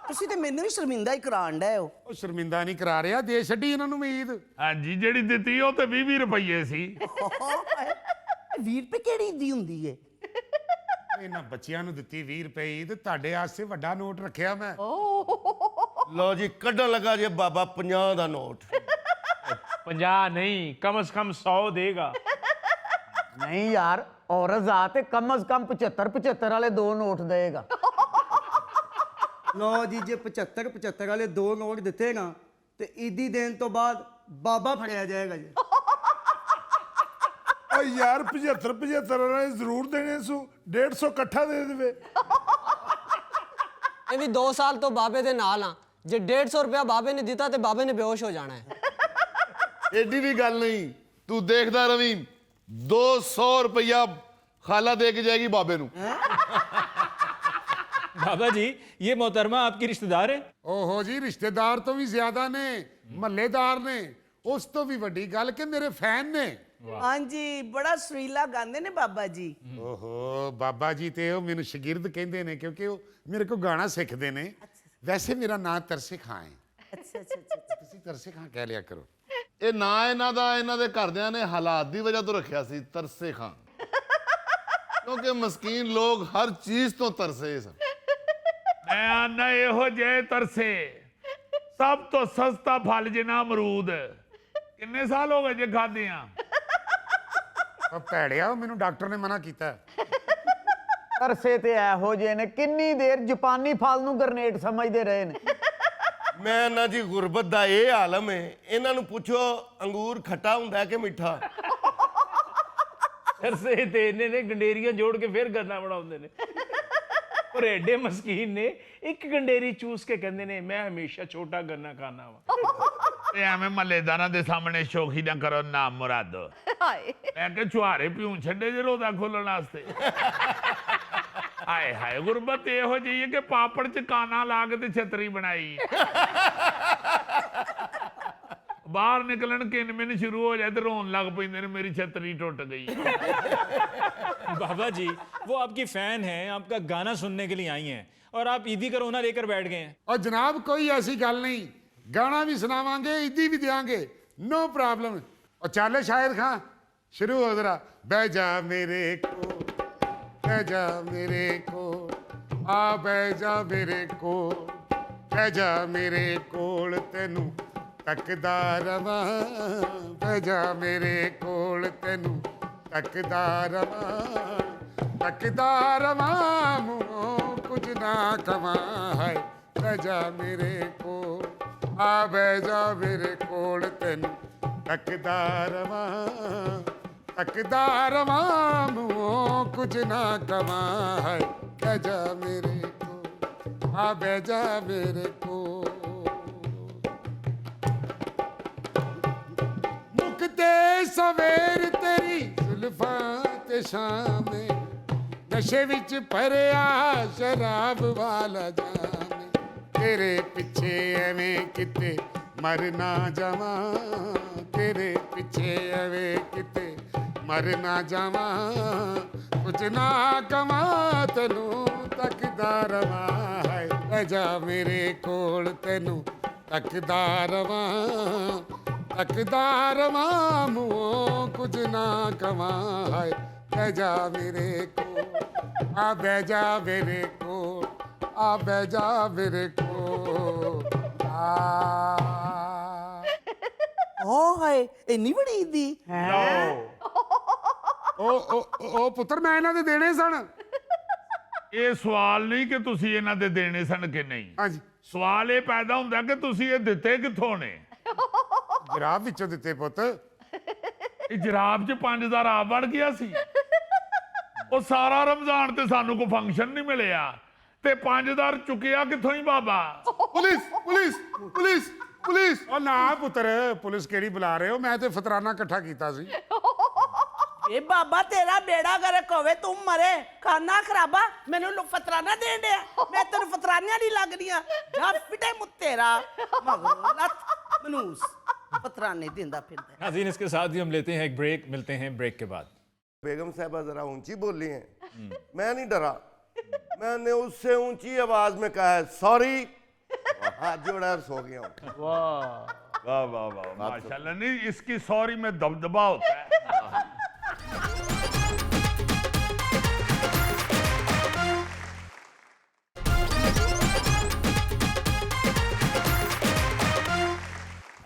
ਤੁਸੀਂ ਤੇ ਮੈਨੂੰ ਵੀ ਸ਼ਰਮਿੰਦਾ ਹੀ ਕਰਾਣ ਡਏ ਹੋ। ਉਹ ਸ਼ਰਮਿੰਦਾ ਨਹੀਂ ਕਰਾ ਰਿਹਾ, ਦੇ ਛੱਡੀ ਇਹਨਾਂ ਨੂੰ ਉਮੀਦ। ਹਾਂਜੀ ਜਿਹੜੀ ਦਿੱਤੀ ਉਹ ਤੇ 20 ਰੁਪਏ ਸੀ। 20 ਰੁਪਏ ਕਿਹੜੀ ਈਦੀ ਹੁੰਦੀ ਏ? ਇਹਨਾਂ ਬੱਚਿਆਂ ਨੂੰ ਦਿੱਤੀ 20 ਰੁਪਏ ਈਦ, ਤੁਹਾਡੇ ਵਾਸਤੇ ਵੱਡਾ ਨੋਟ ਰੱਖਿਆ ਮੈਂ। ਲਓ ਜੀ ਕੱਢਣ ਲੱਗਾ ਜੇ ਬਾਬਾ 50 ਦਾ ਨੋਟ। 50 नहीं, कम से कम 100 देगा। ਨਹੀਂ ਯਾਰ, ਔਰਤ ਜ਼ਾਤ ਕਮ ਸੇ ਕਮ 75 ਵਾਲੇ 2 ਨੋਟ ਦੇਗਾ। ਲਓ ਜੀ, ਜੇ 75 ਵਾਲੇ 2 ਨੋਟ ਦਿੱਤੇ ਨਾ ਤੇ ਈਦੀ ਦੇਣ ਤੋਂ ਬਾਅਦ ਬਾਬਾ ਫੜਿਆ ਜਾਏਗਾ ਜੀ। ਓ ਯਾਰ 75 ਵਾਲੇ ਜ਼ਰੂਰ ਦੇਣੇ ਸੂ, 150 ਇਕੱਠਾ ਦੇ ਦੇਵੇ। ਇਹ ਵੀ 2 ਸਾਲ ਤੋਂ ਬਾਬੇ ਦੇ ਨਾਲ ਆ, ਜੇ 150 ਰੁਪਇਆ ਬਾਬੇ ਨੇ ਦਿੱਤਾ ਤੇ ਬਾਬੇ ਨੇ ਬੇਹੋਸ਼ ਹੋ ਜਾਣਾ ਹੈ। एडी भी गल नहीं, तू देखदा रवी 200 रुपया खाला दे के जाएगी बाबे नू। बाबा जी, ये मोहतरमा आपकी रिश्तेदार है? ਓਹੋ ਜੀ, ਰਿਸ਼ਤੇਦਾਰ ਤੋਂ ਵੀ ਜ਼ਿਆਦਾ ਨੇ, ਮਹੱਲੇਦਾਰ ਨੇ। ਉਸ ਤੋਂ ਵੀ ਵੱਡੀ ਗੱਲ ਕਿ ਮੇਰੇ ਫੈਨ ਨੇ। ਹਾਂਜੀ, ਬੜਾ ਸੁਰੀਲਾ ਗਾਉਂਦੇ ਨੇ ਬਾਬਾ ਜੀ। ਓਹੋ, ਬਾਬਾ ਜੀ ਤੇ ਉਹ ਮੈਨੂੰ ਸ਼ਾਗਿਰਦ ਕਹਿੰਦੇ ਨੇ, ਕਿਉਂਕਿ ਉਹ ਮੇਰੇ ਕੋਲ ਗਾਣਾ ਸਿੱਖਦੇ ਨੇ। ਵੈਸੇ ਮੇਰਾ ਨਾਂ ਤਰਸੇ ਖਾਂ ਹੈ। ਅੱਛਾ ਅੱਛਾ ਅੱਛਾ। ਤੁਸੀਂ ਤਰਸੇ ਖਾਂ ਕਹਿ ਲਿਆ ਕਰੋ। ਇਹ ਨਾਂ ਇਹਨਾਂ ਦਾ ਇਹਨਾਂ ਦੇ ਘਰਦਿਆਂ ਨੇ ਹਾਲਾਤ ਦੀ ਵਜ੍ਹਾ ਤੋਂ ਰੱਖਿਆ ਸੀ, ਤਰਸੇ ਖਾਂ, ਕਿਉਂਕਿ ਮਸਕੀਨ ਲੋਕ ਹਰ ਚੀਜ਼ ਤੋਂ ਤਰਸੇ ਸਨ। ਮੈਂ ਆਨਾ ਇਹੋ ਜਿਹੇ ਤਰਸੇ, ਸਭ ਤੋਂ ਸਸਤਾ ਫਲ ਜਿਨਾ ਅਮਰੂਦ। ਕਿੰਨੇ ਸਾਲ ਹੋ ਗਏ ਜੇ ਖਾਦੇ ਆ? ਉਹ ਭੈੜਿਆ, ਉਹ ਮੈਨੂੰ ਡਾਕਟਰ ਨੇ ਮਨਾ ਕੀਤਾ। ਤਰਸੇ ਤੇ ਇਹੋ ਜਿਹੇ ਨੇ, ਕਿੰਨੀ ਦੇਰ ਜਾਪਾਨੀ ਫਲ ਨੂੰ ਗ੍ਰਨੇਡ ਸਮਝਦੇ ਰਹੇ ਨੇ। ਮੈਂ ਨਾ ਜੀ, ਗੁਰਬਤ ਦਾ ਇਹ ਆਲਮ ਹੈ, ਇਹਨਾਂ ਨੂੰ ਪੁੱਛੋ ਅੰਗੂਰ ਖੱਟਾ ਹੁੰਦਾ ਹੈ ਕਿ ਮਿੱਠਾ। ਸਰਸੇ ਤੇ ਇਹਨੇ ਨੇ ਗੰਡੇਰੀਆਂ ਜੋੜ ਕੇ ਫਿਰ ਗੰਨਾ ਬਣਾਉਂਦੇ ਨੇ। ਪਰ ਐਡੇ ਮਸਕੀਨ ਨੇ ਇੱਕ ਗੰਡੇਰੀ ਚੂਸ ਕੇ ਕਹਿੰਦੇ ਨੇ ਮੈਂ ਹਮੇਸ਼ਾ ਛੋਟਾ ਗੰਨਾ ਖਾਣਾ ਵਾ। ਤੇ ਐਵੇਂ ਮਹੱਲੇਦਾਰਾਂ ਦੇ ਸਾਹਮਣੇ ਸ਼ੋਖੀ ਨਾ ਕਰੋ ਨਾ ਮੁਰਾਦੋ। ਮੈਂ ਕਿ ਛੁਹਾਰੇ ਪਿਉਂ ਛੱਡੇ ਜੇ ਰੋਦਾ ਖੋਲਣ ਵਾਸਤੇ। ਹਾਏ ਹਾਏ, ਗੁਰਬਤ ਇਹੋ ਜਿਹੀ ਹੈ ਕਿ ਪਾਪੜ ਚ ਕਾਨਾ ਲਾ ਕੇ ਤੇ ਛਤਰੀ ਬਣਾਈ। ਬਾਹਰ ਨਿਕਲਣ ਕਿਨ-ਮਿਨ ਸ਼ੁਰੂ ਹੋ ਜਾਏ ਤੇ ਰੋਣ ਲੱਗ ਪੈਂਦੇ ਨੇ, ਮੇਰੀ ਛਤਰੀ ਟੁੱਟ ਗਈ। बाबा जी, वो आपकी फैन हैं, आपका गाना सुनने के लिए आई हैं और आप ईदी का रोना लेकर बैठ गए हैं। और जनाब कोई ऐसी गल नहीं, गाना भी सुनावांगे, ईदी भी देंगे, नो प्रॉब्लम। और चल शाहिद खां, शुरू हो जरा। बह जा मेरे को, बह जा मेरे को, आ बह जा मेरे को, बह जा मेरे कोल तेनू तकदा रवां, बह जा मेरे कोल तेनू तकदा रवां, मूंहों कुछ ना कवां। है बह जा मेरे को, आ बह जा मेरे कोल तेनू तकदा रवां, मूंहों कुछ ना कवां। है बह जा मेरे को, आ बह जा मेरे को। मुकते सवेर तेरी जुल्फां ते शामे, नशे विच भरिया शराब वाला जामे। तेरे पिछे एवें किते मर ना जावां, तेरे पिछे एवें किते मर ना जावां। कुछ ना कमां तेनू तकदा रवां। है बह जा मेरे कोल तेनू तकदा रवां, तकदा रवां, मूंहों कुछ ना कवां। है बह जा मेरे को, आ बह जा मेरे को, आ बह जा मेरे को। ਓ ਹਾਏ, ਇੰਨੀ ਬੜੀ ਈਦੀ। ਉਹ ਪੁੱਤਰ, ਮੈਂ ਇਹਨਾਂ ਦੇ ਦੇਣੇ ਸਨ। ਇਹ ਸਵਾਲ ਨਹੀਂ ਕਿ ਤੁਸੀਂ ਇਹਨਾਂ ਦੇ ਦੇਣੇ ਸਨ ਕਿ ਨਹੀਂ। ਹਾਂਜੀ, ਸਵਾਲ ਇਹ ਪੈਦਾ ਹੁੰਦਾ ਕਿ ਤੁਸੀਂ ਇਹ ਦਿੱਤੇ ਕਿੱਥੋਂ ਨੇ। ਜਰਾਬ ਵਿੱਚੋਂ ਦਿੱਤੇ ਪੁੱਤ। ਇਹ ਜਰਾਬ 'ਚ 5000 ਆਪ ਵੜ ਗਿਆ ਸੀ। ਉਹ ਸਾਰਾ ਰਮਜ਼ਾਨ ਤੇ ਸਾਨੂੰ ਕੋਈ ਫੰਕਸ਼ਨ ਨਹੀਂ ਮਿਲਿਆ ਤੇ 5000 ਚੁੱਕਿਆ ਕਿੱਥੋਂ ਹੀ ਬਾਬਾ। Police police police police. ਉਹ ਨਾ ਪੁੱਤਰ, ਪੁਲਿਸ ਕਿਹੜੀ ਬੁਲਾ ਰਹੇ ਹੋ? ਮੈਂ ਤੇ ਫਤਰਾਨਾ ਇਕੱਠਾ ਕੀਤਾ ਸੀ। ਇਹ ਬਾਬਾ ਤੇਰਾ ਬੇੜਾ ਗਰਕ ਹੋਵੇ, ਤੂੰ ਮਰੇ। ਖਾਨਾ ਖਰਾਬਾ, ਮੈਨੂੰ ਫਤਰਾਨਾ ਦੇਣ ਡਿਆ। ਮੈਂ ਤੈਨੂੰ ਫਤਰਾਨੀਆਂ ਨਹੀਂ ਲੱਗਦੀਆਂ। ਜਾ ਫਿਟੇ ਮੁੱਤੇਰਾ ਮਗਰੋਂ ਲੱਤ ਮਨੂਸ ਫਤਰਾਨੇ ਦਿੰਦਾ ਫਿਰਦਾ। नाज़रीन, इसके साथ ही हम लेते हैं एक ब्रेक, मिलते हैं ब्रेक के बाद। बेगम साहबा जरा ऊंची बोली हैं। मैं नहीं डरा, मैंने उससे ऊंची आवाज में कहा है सॉरी। हाथ जोड़ा और सो गया हूं। वाह वाह वाह वाह, माशाल्लाह। नहीं, इसकी सॉरी में दबदबा होता है।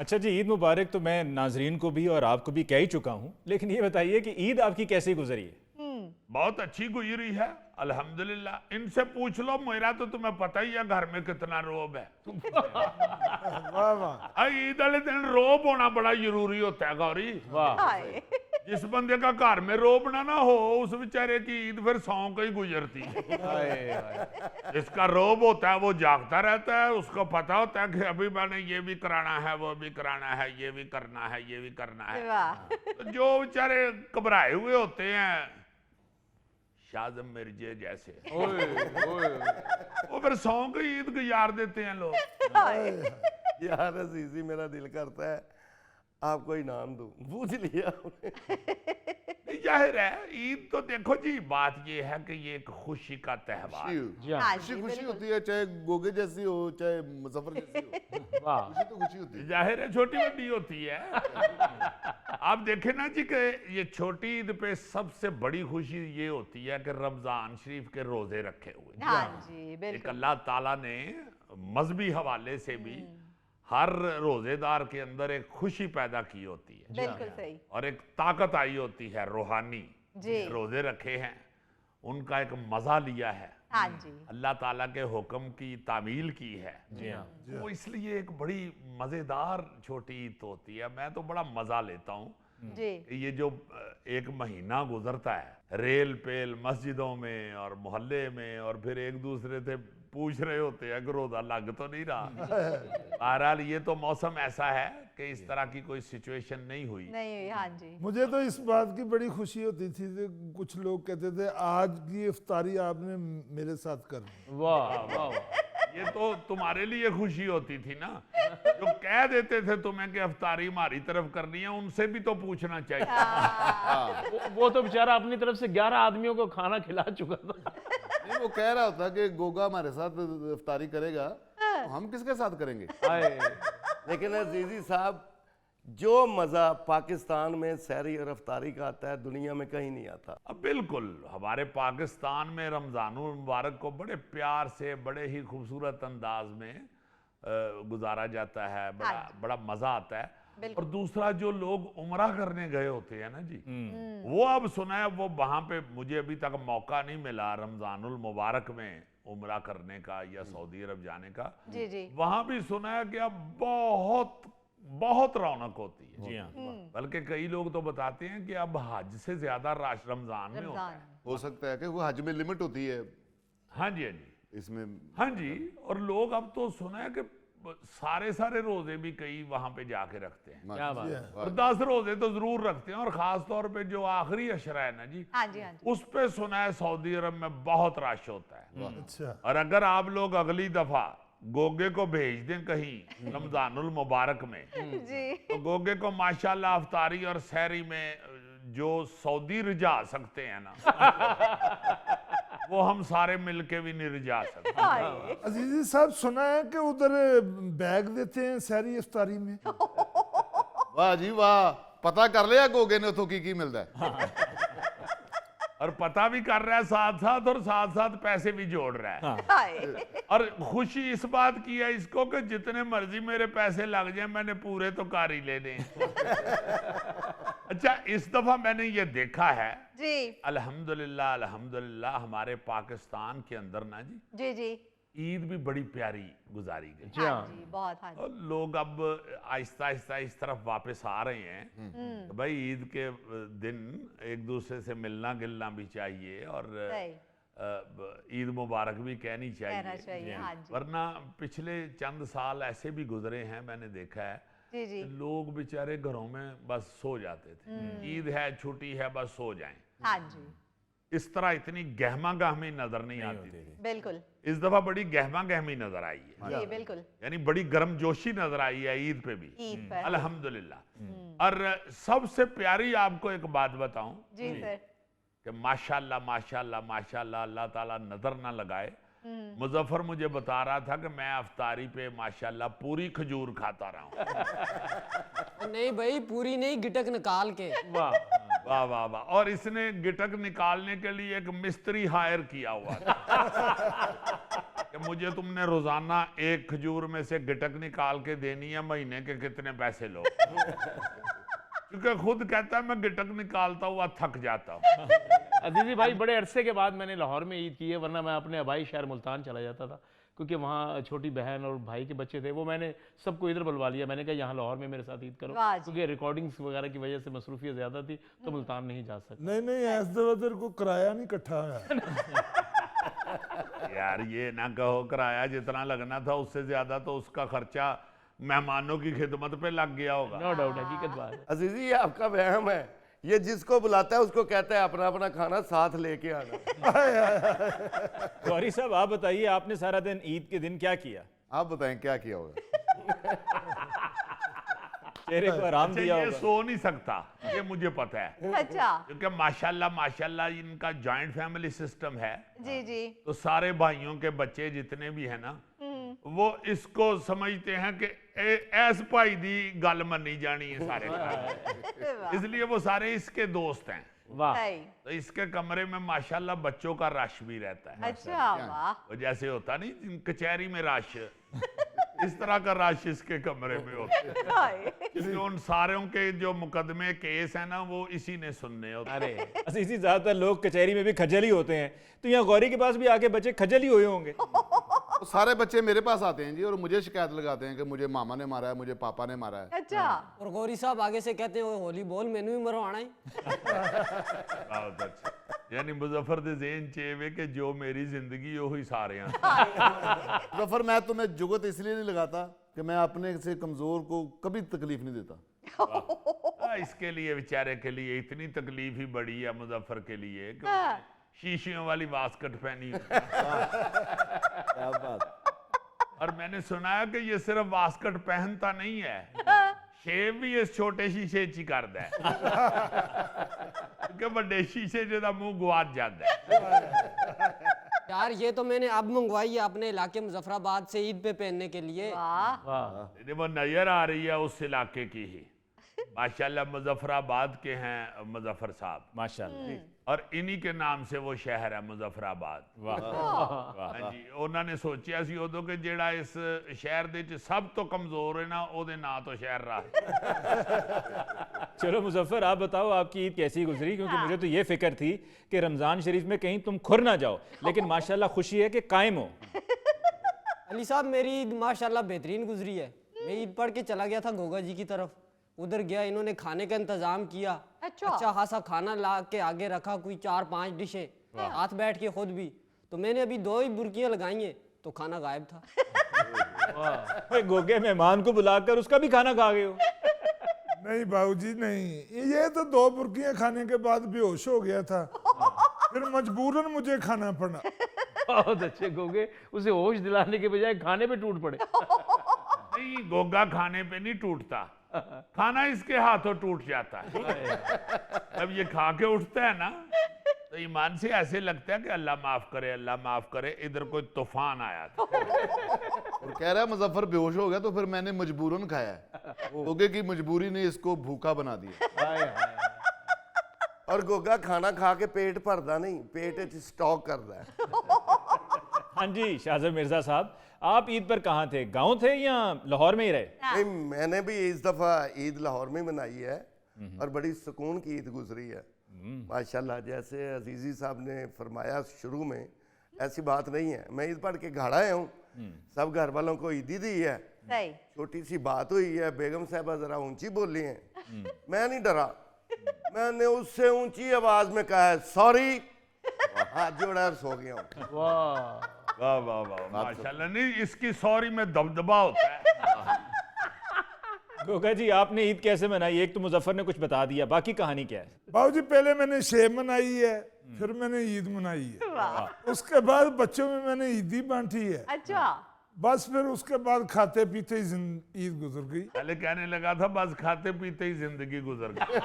अच्छा जी, ईद मुबारक तो मैं नाजरीन को भी और आपको भी कह ही चुका हूँ, लेकिन ये बताइए कि ईद आपकी कैसी गुजरी है? बहुत अच्छी गुजरी है अल्हम्दुलिल्लाह। इनसे पूछ लो, मेरा तो तुम्हें पता ही है घर में कितना रोब है। वाह वाह। ईद वाले दिन रोब होना बड़ा जरूरी होता है गौरी। जिस बंदे का घर में रोब ना हो उस बेचारे की ईद फिर सौ को ही गुजरती है। जिसका रोब होता है वो जागता रहता है, उसको पता होता है कि अभी मैंने ये भी कराना है, वो भी कराना है, ये भी करना है, ये भी करना है। तो जो बेचारे घबराए हुए होते हैं शाज़म मिर्जे जैसे, वो फिर सौ को ईद गुजार देते हैं लोग। यार अजीजी, मेरा दिल करता है आपको इनाम दूं, पूछ लिया। जाहिर है ईद तो देखो जी, बात ये है कि ये एक खुशी का त्यौहार है। खुशी खुशी होती है, चाहे गोगे जैसी हो चाहे मुजफ्फर जैसी हो। वाह। खुशी तो खुशी होती है। जाहिर है छोटी बड़ी होती है। आप देखें ना जी कि ये छोटी ईद पे सबसे बड़ी खुशी ये होती है कि रमजान शरीफ के रोजे रखे हुए। हाँ जी, एक बिल्कुल। अल्लाह ताला ने मजहबी हवाले से भी हर रोजेदार के अंदर एक खुशी पैदा की होती है बिल्कुल सही। और एक ताकत आई होती है रूहानी। जी। रोजे रखे हैं, उनका एक मजा लिया है, हाँ जी। अल्लाह ताला के हुक्म की तामील की है। जी हाँ। वो इसलिए एक बड़ी मजेदार छोटी ईद होती है। मैं तो बड़ा मजा लेता हूँ। जी। ये जो एक महीना गुजरता है रेल पेल मस्जिदों में और मोहल्ले में, और फिर एक दूसरे से पूछ रहे होते हैं कि रोजा लग तो नहीं रहा। बहरहाल ये तो मौसम ऐसा है कि इस तरह की कोई सिचुएशन नहीं हुई। नहीं, हाँ जी। मुझे तो इस बात की बड़ी खुशी होती थी कि कुछ लोग कहते थे आज की इफ्तारी आपने मेरे साथ कर दी। वाह वाह। ये तो तुम्हारे लिए खुशी होती थी ना, जो कह देते थे तुम्हें कि इफ्तारी हमारी तरफ करनी है, उनसे भी तो पूछना चाहिए। वो तो बेचारा अपनी तरफ से 11 आदमियों को खाना खिला चुका था। नहीं, वो कह रहा होता कि गोगा हमारे साथ इफ्तारी करेगा, तो हम किसके साथ करेंगे? लेकिन अजीजी साहब, जो मजा पाकिस्तान में सहरी और इफ्तारी का आता है दुनिया में कहीं नहीं आता। अब बिल्कुल हमारे पाकिस्तान में रमजानुल मुबारक को बड़े प्यार से बड़े ही खूबसूरत अंदाज में गुजारा जाता है, बड़ा मजा आता है। और दूसरा, जो लोग उमरा करने गए होते हैं ना जी, वो अब सुना है, वो वहां पे मुझे अभी तक मौका नहीं मिला रमजानुल मुबारक में उमरा करने का या सऊदी अरब जाने का। जी जी। वहां भी सुना है कि अब बहुत बहुत रौनक होती है। जी हाँ। बल्कि कई लोग तो बताते हैं कि अब हज से ज्यादा रश रमजान में होता है। हो सकता है कि वो हज में लिमिट होती है हाँ जी, हाँ जी, इसमें। हाँ जी। और लोग अब तो सुना है कि सारे रोजे भी कई वहां पे जाके रखते हैं। क्या बात है। और 10 रोजे तो जरूर रखते हैं, और खास तौर पे जो आखिरी अशरा है ना जी, हाँ जी, हाँ जी। उस पे सुना है सऊदी अरब में बहुत रश होता है। अच्छा। और अगर आप लोग अगली दफा गोगे को भेज दें कहीं रमजानुल मुबारक में, जी। तो गोगे को माशाल्लाह अफ्तारी और सहरी में जो सऊदी रिझा सकते हैं ना, वो हम सारे मिलके भी नहीं रिझा सकते। अजीजी साहब, सुना है कि उधर बैग देते हैं सहरी इफ्तारी में। वाह जी वाह, पता कर लिया गोगे ने तो की मिलता है। और पता भी कर रहा है साथ साथ, और साथ साथ पैसे भी जोड़ रहा है। हाय। और खुशी इस बात की है इसको कि जितने मर्जी मेरे पैसे लग जाए, मैंने पूरे तो कार ही लेने। अच्छा, इस दफा मैंने ये देखा है जी। अल्हम्दुलिल्लाह अल्हम्दुलिल्लाह, हमारे पाकिस्तान के अंदर ना जी जी जी। ईद भी बड़ी प्यारी गुजारी गई। हाँ जी, बहुत। हाँ और जी। लोग अब आहिस्ता आहिस्ता इस तरफ वापस आ रहे हैं। तो भाई ईद के दिन एक दूसरे से मिलना गिलना भी चाहिए, और सही। ईद मुबारक भी कहनी कहना चाहिए, हाँ जी। वरना पिछले चंद साल ऐसे भी गुजरे हैं, मैंने देखा है जी जी। लोग बेचारे घरों में बस सो जाते थे। ईद है, छुट्टी है, बस सो जाएं। हाँ जी, इस तरह इतनी गहमा गहमी नजर नहीं आती थी। बिल्कुल। इस दफा बड़ी गहमा गहमी नजर आई है, जी बिल्कुल। यानी बड़ी गर्मजोशी नजर आई है ईद पे भी। ईद पर। अल्हम्दुलिल्लाह। और सबसे प्यारी आपको एक बात बताऊं जी सर। कि माशाल्लाह माशाल्लाह माशाल्लाह, अल्लाह ताला नजर ना लगाए। मुजफ्फर मुझे बता रहा था कि मैं अफ्तारी पे माशाल्लाह पूरी खजूर खाता रहा हूं। नहीं भाई, पूरी नहीं, गिटक निकाल के। वाह वाह वाह वाह। और इसने गिटक निकालने के लिए एक मिस्त्री हायर किया हुआ था। कि मुझे तुमने रोजाना एक खजूर में से गिटक निकाल के देनी है, महीने के कितने पैसे लो। क्योंकि खुद कहता है मैं गिटक निकालता हुआ थक जाता हूँ। अजीजी भाई, बड़े अरसे के बाद मैंने लाहौर में ईद की है, वरना मैं अपने आबाई शहर मुल्तान चला जाता था, क्योंकि वहाँ छोटी बहन और भाई के बच्चे थे। वो मैंने सबको इधर बुलवा लिया। मैंने कहा यहाँ लाहौर में मेरे साथ ईद करो, वाह जी। क्योंकि रिकॉर्डिंग्स वगैरह की वजह से मसरूफियत ज़्यादा थी, तो मुल्तान नहीं जा सकता। नहीं ऐस दफा तेरे को किराया नहीं इकट्ठा होया। यार ये ना कहो, किराया जितना लगना था उससे ज्यादा तो उसका खर्चा मेहमानों की खिदमत पे लग गया होगा। नो डाउट, हकीकत बात है। अजीजी ये आपका वहम है, ये जिसको बुलाता है उसको कहता है अपना अपना खाना साथ लेके आना। गौरी साहब आप बताइए, आपने सारा दिन ईद के दिन क्या किया? आप बताएं क्या किया होगा? चेहरे को आराम अच्छा, दिया ये होगा। सो नहीं सकता, ये मुझे पता है, अच्छा क्योंकि माशाल्लाह इनका जॉइंट फैमिली सिस्टम है। जी जी। तो सारे भाइयों के बच्चे जितने भी हैं ना, वो इसको समझते हैं कि ऐस भाई दी गल मनी जानी है सारे वाह। इसलिए वो सारे इसके दोस्त हैं। वाह। सही। तो इसके कमरे में माशाल्लाह बच्चों का रश भी रहता है। अच्छा वाह। वो जैसे होता नहीं कचहरी में रश, इस तरह का रश इसके कमरे में होता है, हाय। क्योंकि उन सारों के जो मुकदमे केस है ना वो इसी ने सुनने होते हैं। अरे असीसी ज्यादातर लोग कचहरी में भी खजल ही होते हैं, तो यहाँ गौरी के पास भी आके बच्चे खजल ही हुए होंगे। तो सारे बच्चे मेरे पास आते हैं जी और मुझे शिकायत लगाते हैं कि मुझे मामा ने मारा है, मुझे पापा ने मारा है। अच्छा और गौरी साहब आगे से कहते हैं होली बोल मैंने भी मरवाना है। बहुत अच्छा, यानी मुजफ्फर दे ज़हन च वे कि जो मेरी जिंदगी वही सारे हैं। तो फिर मैं तुम्हें जुगत इसलिए नहीं लगाता कि मैं अपने से कमजोर को कभी तकलीफ नहीं देता। इसके लिए बेचारे के लिए इतनी तकलीफ ही बड़ी है मुजफ्फर के लिए कि उसने शीशियों वाली वास्कट पहनी। क्या बात। और मैंने सुना है कि ये सिर्फ वास्कट पहनता नहीं है, शेव भी इस छोटे शीशे च ही करदा है, क्योंकि बड़े शीशे च मुंह गवाच जाता है। यार ये तो मैंने अब मंगवाई है अपने इलाके मुजफ्फराबाद से ईद पे पहनने के लिए। वाह। वाह। वो नजर आ रही है उस इलाके की ही। माशाल्लाह मुजफ्फराबाद के हैं मुजफ्फर साहब, माशाल्लाह। और इन्हीं के नाम से वो शहर है मुजफ्फराबाद। वाह हाँ जी, उन्होंने सोचा सी उदों कि जेड़ा इस शहर दे च सब तो कमजोर है ना, ओदे ना तो शहर रहा। चलो मुजफ्फर आप बताओ आपकी ईद कैसी गुजरी, क्योंकि मुझे तो ये फिक्र थी कि रमजान शरीफ में कहीं तुम खुर ना जाओ, लेकिन माशाल्लाह खुशी है कि कायम हो। अली साहब मेरी ईद माशाल्लाह बेहतरीन गुजरी है। मैं ईद पढ़ के चला गया था गोगा जी की तरफ, उधर गया, इन्होंने खाने का इंतजाम किया, अच्छा खासा खाना ला के आगे रखा, कोई 4-5 डिशें, हाथ बैठ के खुद भी। तो मैंने अभी 2 ही बुर्कियां लगाई हैं तो खाना गायब था। ओए, गोगे मेहमान को बुलाकर उसका भी खाना खा गए हो? नहीं बाबूजी नहीं, ये तो 2 बुर्कियां खाने के बाद बेहोश हो गया था, फिर मजबूरन मुझे खाना पड़ा। बहुत अच्छे गोगे, उसे होश दिलाने के बजाय खाने पे टूट पड़े। नहीं, गोगा खाने पे नहीं टूटता, खाना इसके हाथों टूट जाता है। जब ये खा के उठता है ना तो ईमान से ऐसे लगता है कि अल्लाह माफ करे, अल्लाह माफ करे, इधर कोई तूफान आया था। और कह रहा है मुजफ्फर बेहोश हो गया तो फिर मैंने मजबूरन खाया है, गोगे की मजबूरी ने इसको भूखा बना दिया। और गोगा खाना खा के पेट भरदा नहीं, पेट च स्टॉक करदा है। हाँ जी शाहज़ब मिर्जा साहब, आप ईद पर कहाँ थे? गांव थे या लाहौर में ही रहे? नहीं, मैंने भी इस दफा ईद लाहौर में मनाई है और बड़ी सुकून की ईद गुजरी है माशाल्लाह। जैसे अजीजी साहब ने फरमाया शुरू में, ऐसी बात नहीं है, मैं ईद पढ़ के घर आया हूँ, सब घर वालों को ईदी दी है। सही। छोटी सी बात हुई है, बेगम साहबा जरा ऊंची बोली हैं, मैं नहीं डरा, मैंने उससे ऊंची आवाज में कहा है सॉरी, हाथ जोड़ा और सो गया हूँ। वाह वाह वाह वाह, माशाल्लाह। नहीं, इसकी सॉरी में दबदबा होता है। गोगा जी आपने ईद कैसे मनाई? एक तो मुजफ्फर ने कुछ बता दिया, बाकी कहानी क्या है? बाबूजी पहले मैंने शेव मनाई है, फिर मैंने ईद मनाई है, उसके बाद बच्चों में मैंने ईदी बांटी है, अच्छा बस फिर उसके बाद खाते पीते ही ईद गुजर गई। पहले कहने लगा था बस खाते पीते ही जिंदगी गुजर गई।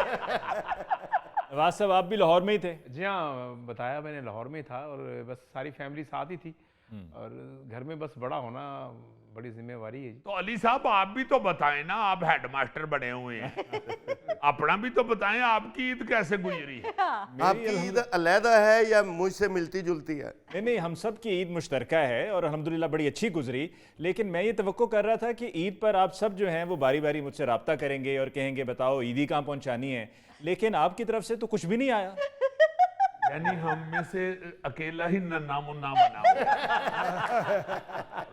नवाज साहब आप भी लाहौर में ही थे? जी हाँ, बताया मैंने, लाहौर में था और बस सारी फैमिली साथ ही थी। और घर में बस बड़ा होना बड़ी जिम्मेवारी है जी। तो अली साहब आप भी तो बताएं ना, आप हेडमास्टर बने हुए हैं, अपना भी तो बताएं, आपकी ईद कैसे गुजरी है? आपकी ईद अलहदा है या मुझसे मिलती जुलती है? नहीं, हम सब की ईद मुश्तरका है और अल्हम्दुलिल्लाह बड़ी अच्छी गुजरी। लेकिन मैं ये तवक्को कर रहा था कि ईद पर आप सब जो हैं वो बारी बारी मुझसे रब्ता करेंगे और कहेंगे बताओ ईदी कहाँ पहुँचानी है, लेकिन आपकी तरफ से तो कुछ भी नहीं आया। यानी हम में से अकेला ही नन्हा मुन्ना बना हुआ है।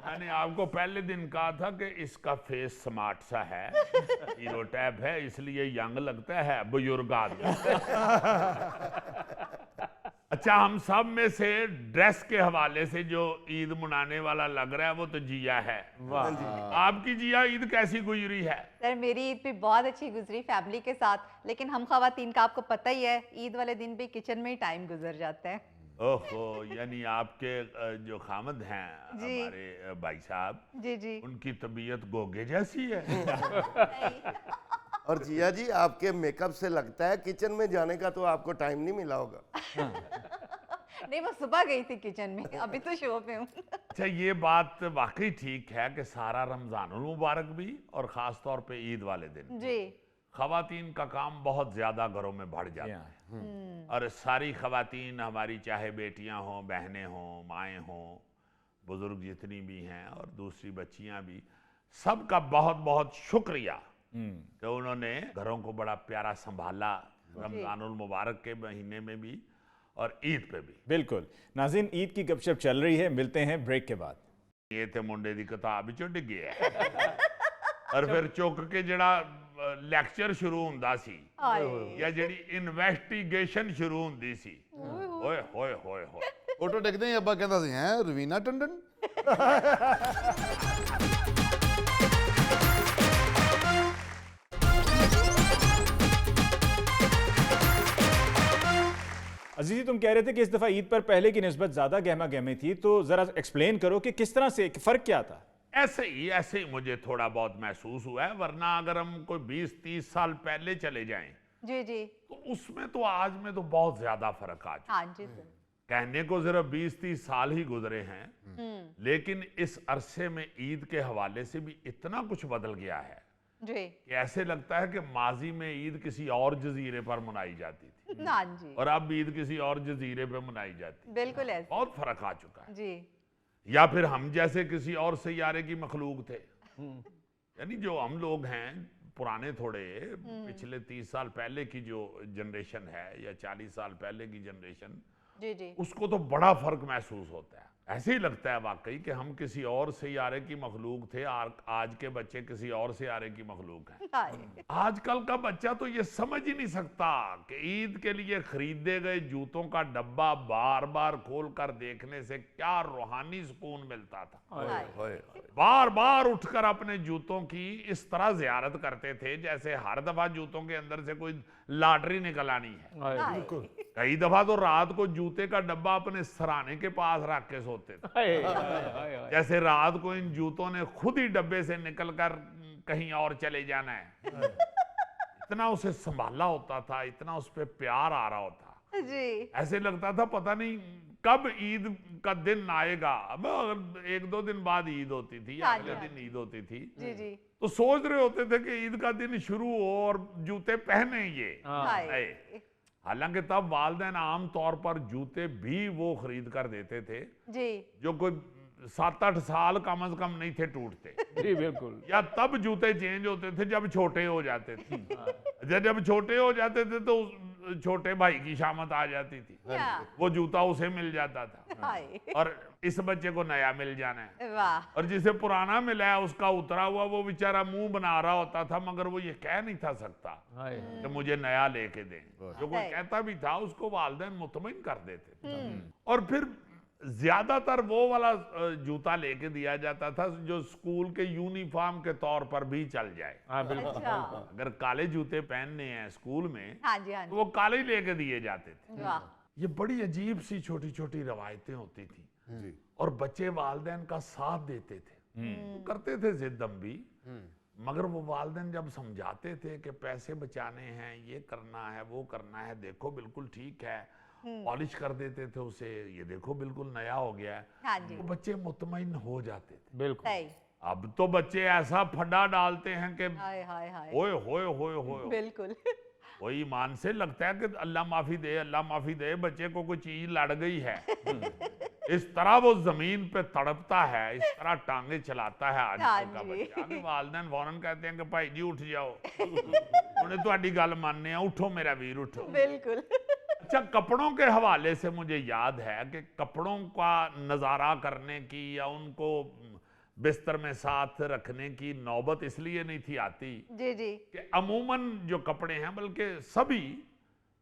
मैंने आपको पहले दिन कहा था कि इसका फेस स्मार्ट सा है, हीरो टाइप है, इसलिए यंग लगता है, बुजुर्ग आदमी। अच्छा, हम सब में से ड्रेस के हवाले से जो ईद मनाने वाला लग रहा है वो तो जिया है। वाह, आपकी जिया ईद कैसी गुजरी है? सर मेरी ईद भी बहुत अच्छी गुजरी फैमिली के साथ, लेकिन हम खवातीन का आपको पता ही है ईद वाले दिन भी किचन में ही टाइम गुजर जाता है। ओहो, यानी आपके जो खामद हैं हमारे भाई साहब, जी जी, उनकी तबीयत गोगे जैसी है। और जिया जी, आपके मेकअप से लगता है किचन में जाने का तो आपको टाइम नहीं मिला होगा। नहीं वो सुबह गई थी किचन में, अभी तो शो पे हूँ। अच्छा, ये बात वाकई ठीक है कि सारा रमजानुल मुबारक भी और ख़ास तौर पे ईद वाले दिन जी ख़वातीन का काम बहुत ज़्यादा घरों में बढ़ जाता है। और सारी ख़वातीन हमारी, चाहे बेटियां हों, बहनें हों, माएँ हों, बुज़ुर्ग जितनी भी हैं और दूसरी बच्चियां भी, सबका बहुत बहुत शुक्रिया कि उन्होंने घरों को बड़ा प्यारा संभाला रमजानुल मुबारक के महीने में भी और ईद पे भी। बिल्कुल नाज़रीन, ईद की गपशप चल रही है, मिलते हैं ब्रेक के बाद। ये थे मुंडे दी किताब चो डिगे और फिर चुक के जड़ा ਲੈਕਚਰ ਸ਼ੁਰੂ ਹੁੰਦਾ ਸੀ ਜਾਂ ਜਿਹੜੀ ਇਨਵੈਸਟੀਗੇਸ਼ਨ ਸ਼ੁਰੂ ਹੁੰਦੀ ਸੀ, ਓਏ ਹੋਏ ਹੋਏ ਹੋਏ, ਫੋਟੋ ਟਿਕਦੇ ਹੀ ਅੱਬਾ ਕਹਿੰਦਾ ਸੀ ਹੈ ਰਵੀਨਾ ਟੰਡਨ। अजीज़ी, तुम कह रहे थे कि इस दफ़ा ईद पर पहले की निस्बत ज़्यादा गहमा गहमी थी, तो ज़रा एक्सप्लेन करो कि किस तरह से, फ़र्क क्या था? ऐसे ही मुझे थोड़ा बहुत महसूस हुआ है, वरना अगर हम कोई 20-30 साल पहले चले जाएं जी जी तो उसमें तो आज में तो बहुत ज्यादा फर्क आ चुका। हाँ जी सर, कहने को सिर्फ 20-30 साल ही गुजरे हैं, लेकिन इस अरसे में ईद के हवाले से भी इतना कुछ बदल गया है जी कि ऐसे लगता है कि माजी में ईद किसी और जजीरे पर मनाई जाती थी हाँ जी, और अब ईद किसी और जजीरे पर मनाई जाती, बिल्कुल ऐसे बहुत फर्क आ चुका है। जी, या फिर हम जैसे किसी और सैयारे की मखलूक थे, यानी जो हम लोग हैं पुराने, थोड़े पिछले 30 साल पहले की जो जनरेशन है या 40 साल पहले की जनरेशन, जी जी उसको तो बड़ा फर्क महसूस होता है। ऐसे ही लगता है वाकई कि हम किसी और सैयारे की मखलूक थे, आज के बच्चे किसी और सैयारे की मखलूक हैं। हाय। आजकल का बच्चा तो ये समझ ही नहीं सकता कि ईद के लिए खरीदे गए जूतों का डब्बा बार बार खोल कर देखने से क्या रूहानी सुकून मिलता था। बार बार उठकर अपने जूतों की इस तरह जियारत करते थे जैसे हर दफा जूतों के अंदर से कोई लॉटरी निकल आनी है। कई दफा तो रात को जूते का डब्बा अपने सराने के पास रख के सोते थे, जैसे रात को इन जूतों ने खुद ही डब्बे से निकलकर कहीं और चले जाना है। इतना उसे संभाला होता था, इतना उस पर प्यार आ रहा होता जी, ऐसे लगता था पता नहीं कब ईद का दिन आएगा। अब अगर 1-2 दिन बाद ईद होती थी या अगले दिन ईद होती थी जी जी तो सोच रहे होते थे कि ईद का दिन शुरू हो और जूते पहने ये। हाय। हालांकि तब वालिदैन आम तौर पर जूते भी वो खरीद कर देते थे जी जो कोई 7-8 साल कम से कम नहीं थे टूटते, जी बिल्कुल, या तब जूते चेंज होते थे जब छोटे हो जाते थे। जब छोटे हो जाते थे तो छोटे भाई की शामत आ जाती थी, वो जूता उसे मिल जाता था हाय। और इस बच्चे को नया मिल जाना है, वाह, और जिसे पुराना मिला है उसका उतरा हुआ वो बेचारा मुंह बना रहा होता था, मगर वो ये कह नहीं था सकता कि मुझे नया लेके दें। जो कोई कहता भी था उसको वालिदैन मुतमईन कर देते। और फिर ज्यादातर वो वाला जूता लेके दिया जाता था जो स्कूल के यूनिफॉर्म के तौर पर भी चल जाए। अच्छा, अगर काले जूते पहनने हैं स्कूल में हाँ जी हाँ तो वो काले ही लेके दिए जाते थे। जी, वाह, ये बड़ी अजीब सी छोटी छोटी रवायतें होती थी और बच्चे वालिदैन का साथ देते थे, करते थे जिद हम भी, मगर वो वालिदैन जब समझाते थे कि पैसे बचाने हैं, ये करना है, वो करना है, देखो बिल्कुल ठीक है, पॉलिश कर देते थे उसे, ये देखो बिल्कुल नया हो गया है, हाँ जी, वो बच्चे मुतमईन हो जाते थे। बिल्कुल सही, अब तो बच्चे ऐसा फड्डा डालते हैं कि हाय हाय हाय ओए होए होए होए, बिल्कुल वही ईमान से लगता है कि अल्लाह माफी दे, अल्लाह माफी दे, बच्चे को कोई चीज लड़ गई है। इस तरह वो जमीन पे तड़पता है, इस तरह टांगे चलाता है आजकल का बच्चा कि वालिदैन फौरन कहते हैं कि भाई जी उठ जाओ, उन्हें तुम्हारी गल मानने, उठो मेरा वीर उठो। बिल्कुल अच्छा, कपड़ों के हवाले से मुझे याद है कि कपड़ों का नज़ारा करने की या उनको बिस्तर में साथ रखने की नौबत इसलिए नहीं थी आती जी जी कि अमूमन जो कपड़े हैं, बल्कि सभी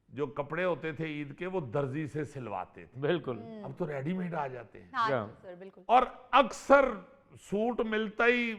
जो कपड़े होते थे ईद के, वो दर्जी से सिलवाते थे। बिल्कुल। अब तो रेडीमेड आ जाते हैं। हाँ सर बिल्कुल। और अक्सर सूट मिलता ही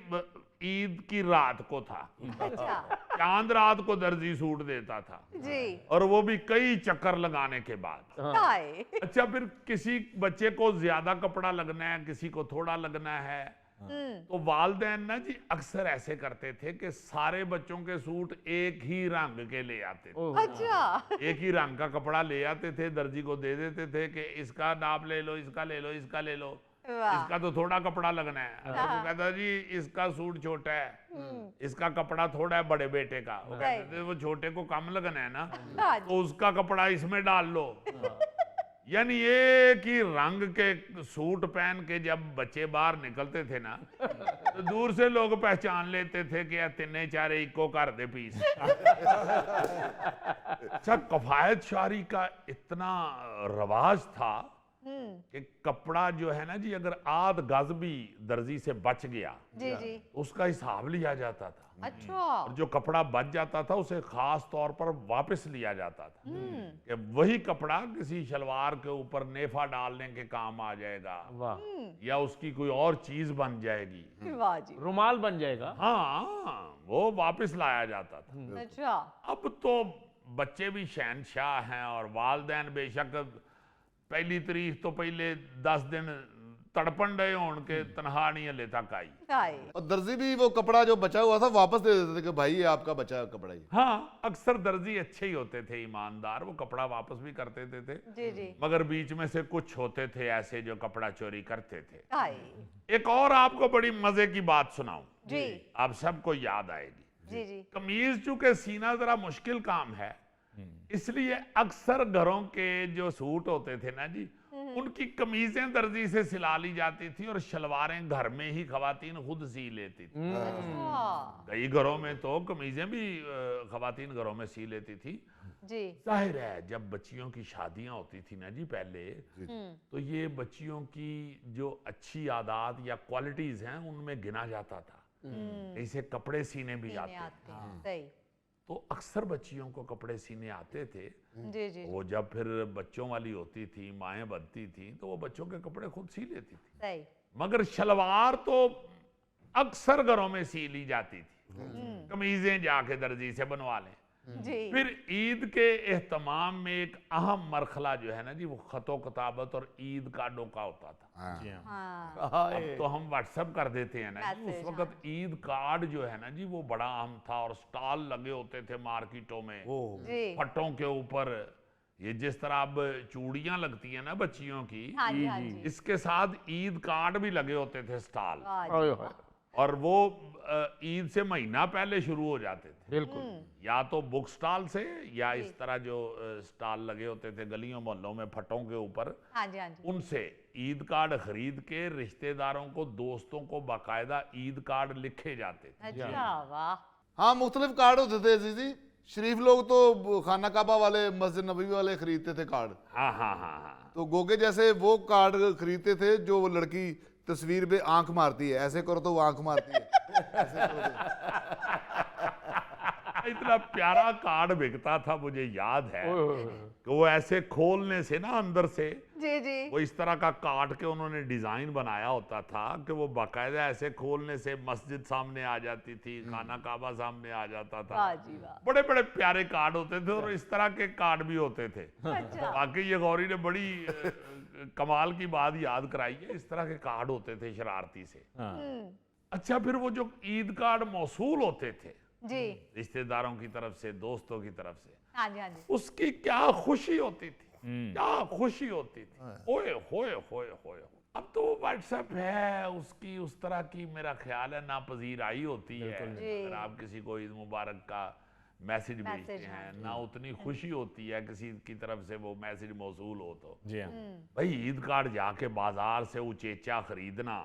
ईद की रात को था। अच्छा चांद रात को दर्जी सूट देता था जी और वो भी कई चक्कर लगाने के बाद। हाय अच्छा, फिर किसी बच्चे को ज्यादा कपड़ा लगना है, किसी को थोड़ा लगना है, तो वालिदैन ना जी अक्सर ऐसे करते थे कि सारे बच्चों के सूट एक ही रंग के ले आते थे। अच्छा एक ही रंग का कपड़ा ले आते थे, दर्जी को दे देते थे कि इसका नाप ले लो, इसका ले लो, इसका ले लो, वाह इसका तो थोड़ा कपड़ा लगना है। तो वो कहता जी इसका सूट छोटा है, इसका कपड़ा थोड़ा है बड़े बेटे का। वो कहते थे वो छोटे को कम लगना है ना, हाँ तो उसका कपड़ा इसमें डाल लो। यानी एक ही रंग के सूट पहन के जब बच्चे बाहर निकलते थे ना, तो दूर से लोग पहचान लेते थे कि यार तिन्ने चारे इको कर दे पीस। अच्छा, कफायत शारी का इतना रवाज था कि कपड़ा जो है ना जी, अगर आध गज भी दर्जी से बच गया जी जी उसका हिसाब लिया जाता था। अच्छा और जो कपड़ा बच जाता था उसे खास तौर पर वापस लिया जाता था कि वही कपड़ा किसी शलवार के ऊपर नेफा डालने के काम आ जाएगा, वाह। या उसकी कोई और चीज बन जाएगी, वाह जी रुमाल बन जाएगा। हाँ, वो वापस लाया जाता था। अच्छा अब तो बच्चे भी शहनशाह हैं और वालिदैन बेशक पहली तारीख तो पहले 10 दिन तड़पन रहे हों के तनहा नहीं हले तक आई। हाय और दर्जी भी वो कपड़ा जो बचा हुआ था वापस दे देते थे कि भाई ये आपका बचा हुआ कपड़ा ही। हाँ, अक्सर दर्जी अच्छे ही होते थे, ईमानदार, वो कपड़ा वापस भी करते थे। जी जी मगर बीच में से कुछ होते थे ऐसे जो कपड़ा चोरी करते थे। हाय एक और आपको बड़ी मजे की बात सुनाऊं, जी आप सबको याद आएगी। जी जी कमीज चूंकि सीना जरा मुश्किल काम है, इसलिए अक्सर घरों के जो सूट होते थे ना जी, उनकी कमीजें दर्जी से सिला ली जाती थी और शलवारें घर में ही खवातीन खुद सी लेती थी। अच्छा कई घरों में तो कमीजें भी खवातीन घरों में सी लेती थी। जी जाहिर है जब बच्चियों की शादियां होती थी ना जी पहले, तो ये बच्चियों की जो अच्छी आदत या क्वालिटीज हैं उनमें गिना जाता था। इसे कपड़े सीने भी आते थे, सही तो अक्सर बच्चियों को कपड़े सीने आते थे। जी जी वो जब फिर बच्चों वाली होती थी, माएँ बनती थी, तो वो बच्चों के कपड़े खुद सी लेती थी। सही मगर शलवार तो अक्सर घरों में सी ली जाती थी, कमीजें जाके दर्जी से बनवा लें। जी फिर ईद के एहतमाम में एक अहम मरखला जो है ना जी, वो खतो किताबत और ईद कार्डों का होता था। हाँ अब तो हम व्हाट्सएप कर देते हैं ना जी, उस मैसेज, वक्त ईद कार्ड जो है ना जी वो बड़ा अहम था और स्टॉल लगे होते थे मार्केटों में जी फटों के ऊपर। ये जिस तरह अब चूड़ियां लगती हैं ना बच्चियों की, हाँ जी हाँ जी इसके साथ ईद कार्ड भी लगे होते थे स्टॉल, वाह जी, ओए वाह। होए, और वो ईद से महीना पहले शुरू हो जाते थे। बिल्कुल। या तो बुक स्टॉल से या इस तरह जो स्टॉल लगे होते थे गलियों मोहल्लों में फटों के ऊपर, हाँ जी हाँ जी उनसे ईद कार्ड खरीद के रिश्तेदारों को, दोस्तों को बाकायदा ईद कार्ड लिखे जाते थे। अच्छा वाह हाँ, मुख्तलिफ कार्ड होते थे जी। शरीफ लोग तो खाना काबा वाले, मस्जिद नबवी वाले खरीदते थे कार्ड। हाँ हाँ हाँ हाँ, तो गोगे जैसे वो कार्ड खरीदते थे जो वो लड़की तस्वीर पे आंख मारती है, ऐसे करो तो वो आंख मारती है, ऐसे करो तो। इतना प्यारा कार्ड बिकता था, मुझे याद है कि वो ऐसे खोलने से ना अंदर से जी जी वो इस तरह का काट के उन्होंने डिजाइन बनाया होता था कि वो बाकायदा ऐसे खोलने से मस्जिद सामने आ जाती थी, खाना काबा सामने आ जाता था। वाह जी वाह बड़े बड़े प्यारे कार्ड होते थे और इस तरह के कार्ड भी होते थे। अच्छा बाकी ये गौरी ने बड़ी कमाल की बात याद कराई है, इस तरह के कार्ड होते थे शरारती से। अच्छा, फिर वो जो ईद कार्ड मौसूल होते थे जी रिश्तेदारों की तरफ से, दोस्तों की तरफ से, हाँ जी हाँ जी उसकी क्या खुशी होती थी, क्या खुशी होती थी। ओए होए होए होए। अब तो व्हाट्सएप है, उसकी उस तरह की मेरा ख्याल है नापजीराई होती है। अगर आप किसी को ईद मुबारक का मैसेज भेजते हैं, ना उतनी खुशी होती है किसी की तरफ से वो मैसेज मौसूल हो तो। जी हाँ। भाई ईद कार्ड जाके बाजार से उचेचा खरीदना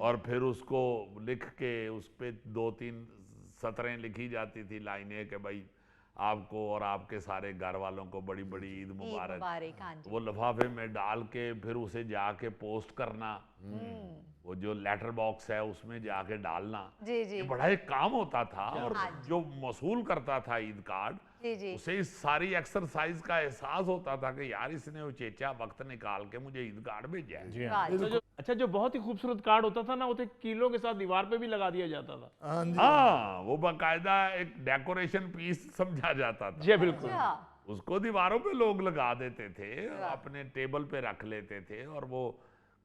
और फिर उसको लिख के उस पे 2-3 सतरें लिखी जाती थी, लाइनें कि भाई आपको और आपके सारे घर वालों को बड़ी बड़ी ईद मुबारक, हाँ जी। वो लिफाफे में डाल के फिर उसे जाके पोस्ट करना, वो जो लेटर बॉक्स है उसमें जाके डालना, जी जी ये बड़ा एक काम होता था। और जो मसूल करता था ईद कार्ड, जी जी उसे इस सारी एक्सरसाइज का एहसास होता था कि यार इसने उचेचा वक्त निकाल के मुझे ईद कार्ड भेजा है। जी हाँ। अच्छा, जो बहुत ही खूबसूरत कार्ड होता था ना, वो तो कीलों के साथ दीवार पे भी लगा दिया जाता था। हाँ जी। हाँ, वो बाकायदा एक डेकोरेशन पीस समझा जाता था। जी बिल्कुल। उसको दीवारों पे लोग लगा देते थे, अपने टेबल पे रख लेते थे, और वो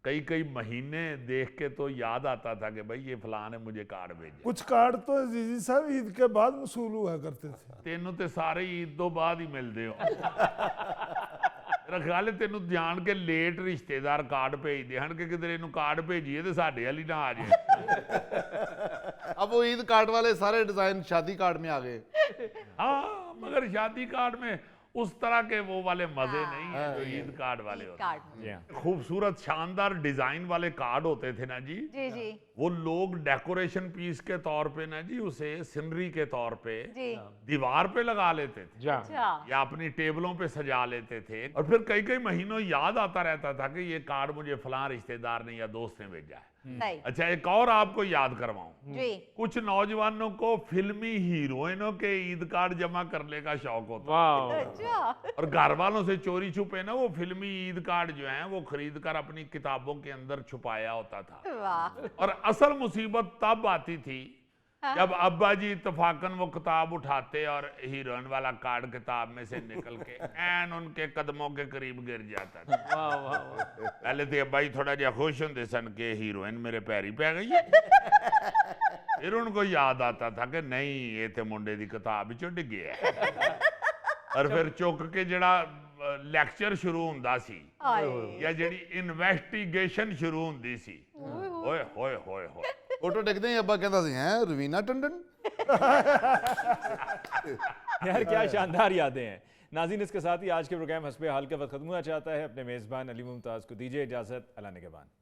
कई कई महीने देख के तो याद आता था कि भाई ये फलां ने मुझे कार्ड भेजा। कुछ कार्ड तो अजीजी साहब ईद के बाद वसूल हुआ करते थे। तेनों ते सारे ईद तो बाद ही मिलते हो। मेरा ख्याल है तेनों जान के लेट रिश्तेदार कार्ड भेजते हैं कि किधर इन्हों कार्ड भेजिए तो साढ़े वाली ना आ जाए। अब वो ईद कार्ड वाले सारे डिजाइन शादी कार्ड में आ गए। हाँ, मगर शादी कार्ड में उस तरह के वो वाले मजे नहीं है जो ईद कार्ड वाले होते हैं। खूबसूरत शानदार डिजाइन वाले कार्ड होते थे ना जी, जी जी वो लोग डेकोरेशन पीस के तौर पे ना जी उसे सीनरी के तौर पे दीवार पे लगा लेते थे या अपनी टेबलों पे सजा लेते थे, और फिर कई कई महीनों याद आता रहता था कि ये कार्ड मुझे फलां रिश्तेदार ने या दोस्त ने भेजा है। अच्छा, एक और आपको याद करवाऊं, कुछ नौजवानों को फिल्मी हीरोइनों के ईद कार्ड जमा करने का शौक होता है, और घर वालों से चोरी छुपे ना वो फिल्मी ईद कार्ड जो है वो खरीद कर अपनी किताबों के अंदर छुपाया होता था। और असल मुसीबत तब आती थी जब अब्बा जी इत्तफाकन वो किताब उठाते और हीरोइन वाला कार्ड किताब में से निकल के एन उनके कदमों के करीब गिर जाता था। पहले तो अब्बा जी थोड़ा जा खुश होंगे सन के हीरोइन मेरे पैरी पै गई है, फिर उनको याद आता था कि नहीं ये तो मुंडे की किताब चो डिगे है। और फिर चुक के जड़ा ਲੈਕਚਰ ਸ਼ੁਰੂ ਹੁੰਦਾ ਸੀ ਜਾਂ ਜਿਹੜੀ ਇਨਵੈਸਟੀਗੇਸ਼ਨ ਸ਼ੁਰੂ ਹੁੰਦੀ ਸੀ, ਓਏ ਹੋਏ ਹੋਏ ਹੋਏ फोटो देखते ही अब्बा कहता है रवीना टंडन। यार क्या शानदार यादें हैं। नाज़रीन, इसके साथ ही आज के प्रोग्राम हस्बे हाल का वक्त खत्म होना चाहता है। अपने मेज़बान अली मुमताज़ को दीजिए इजाज़त। अल्लाह निगहबान।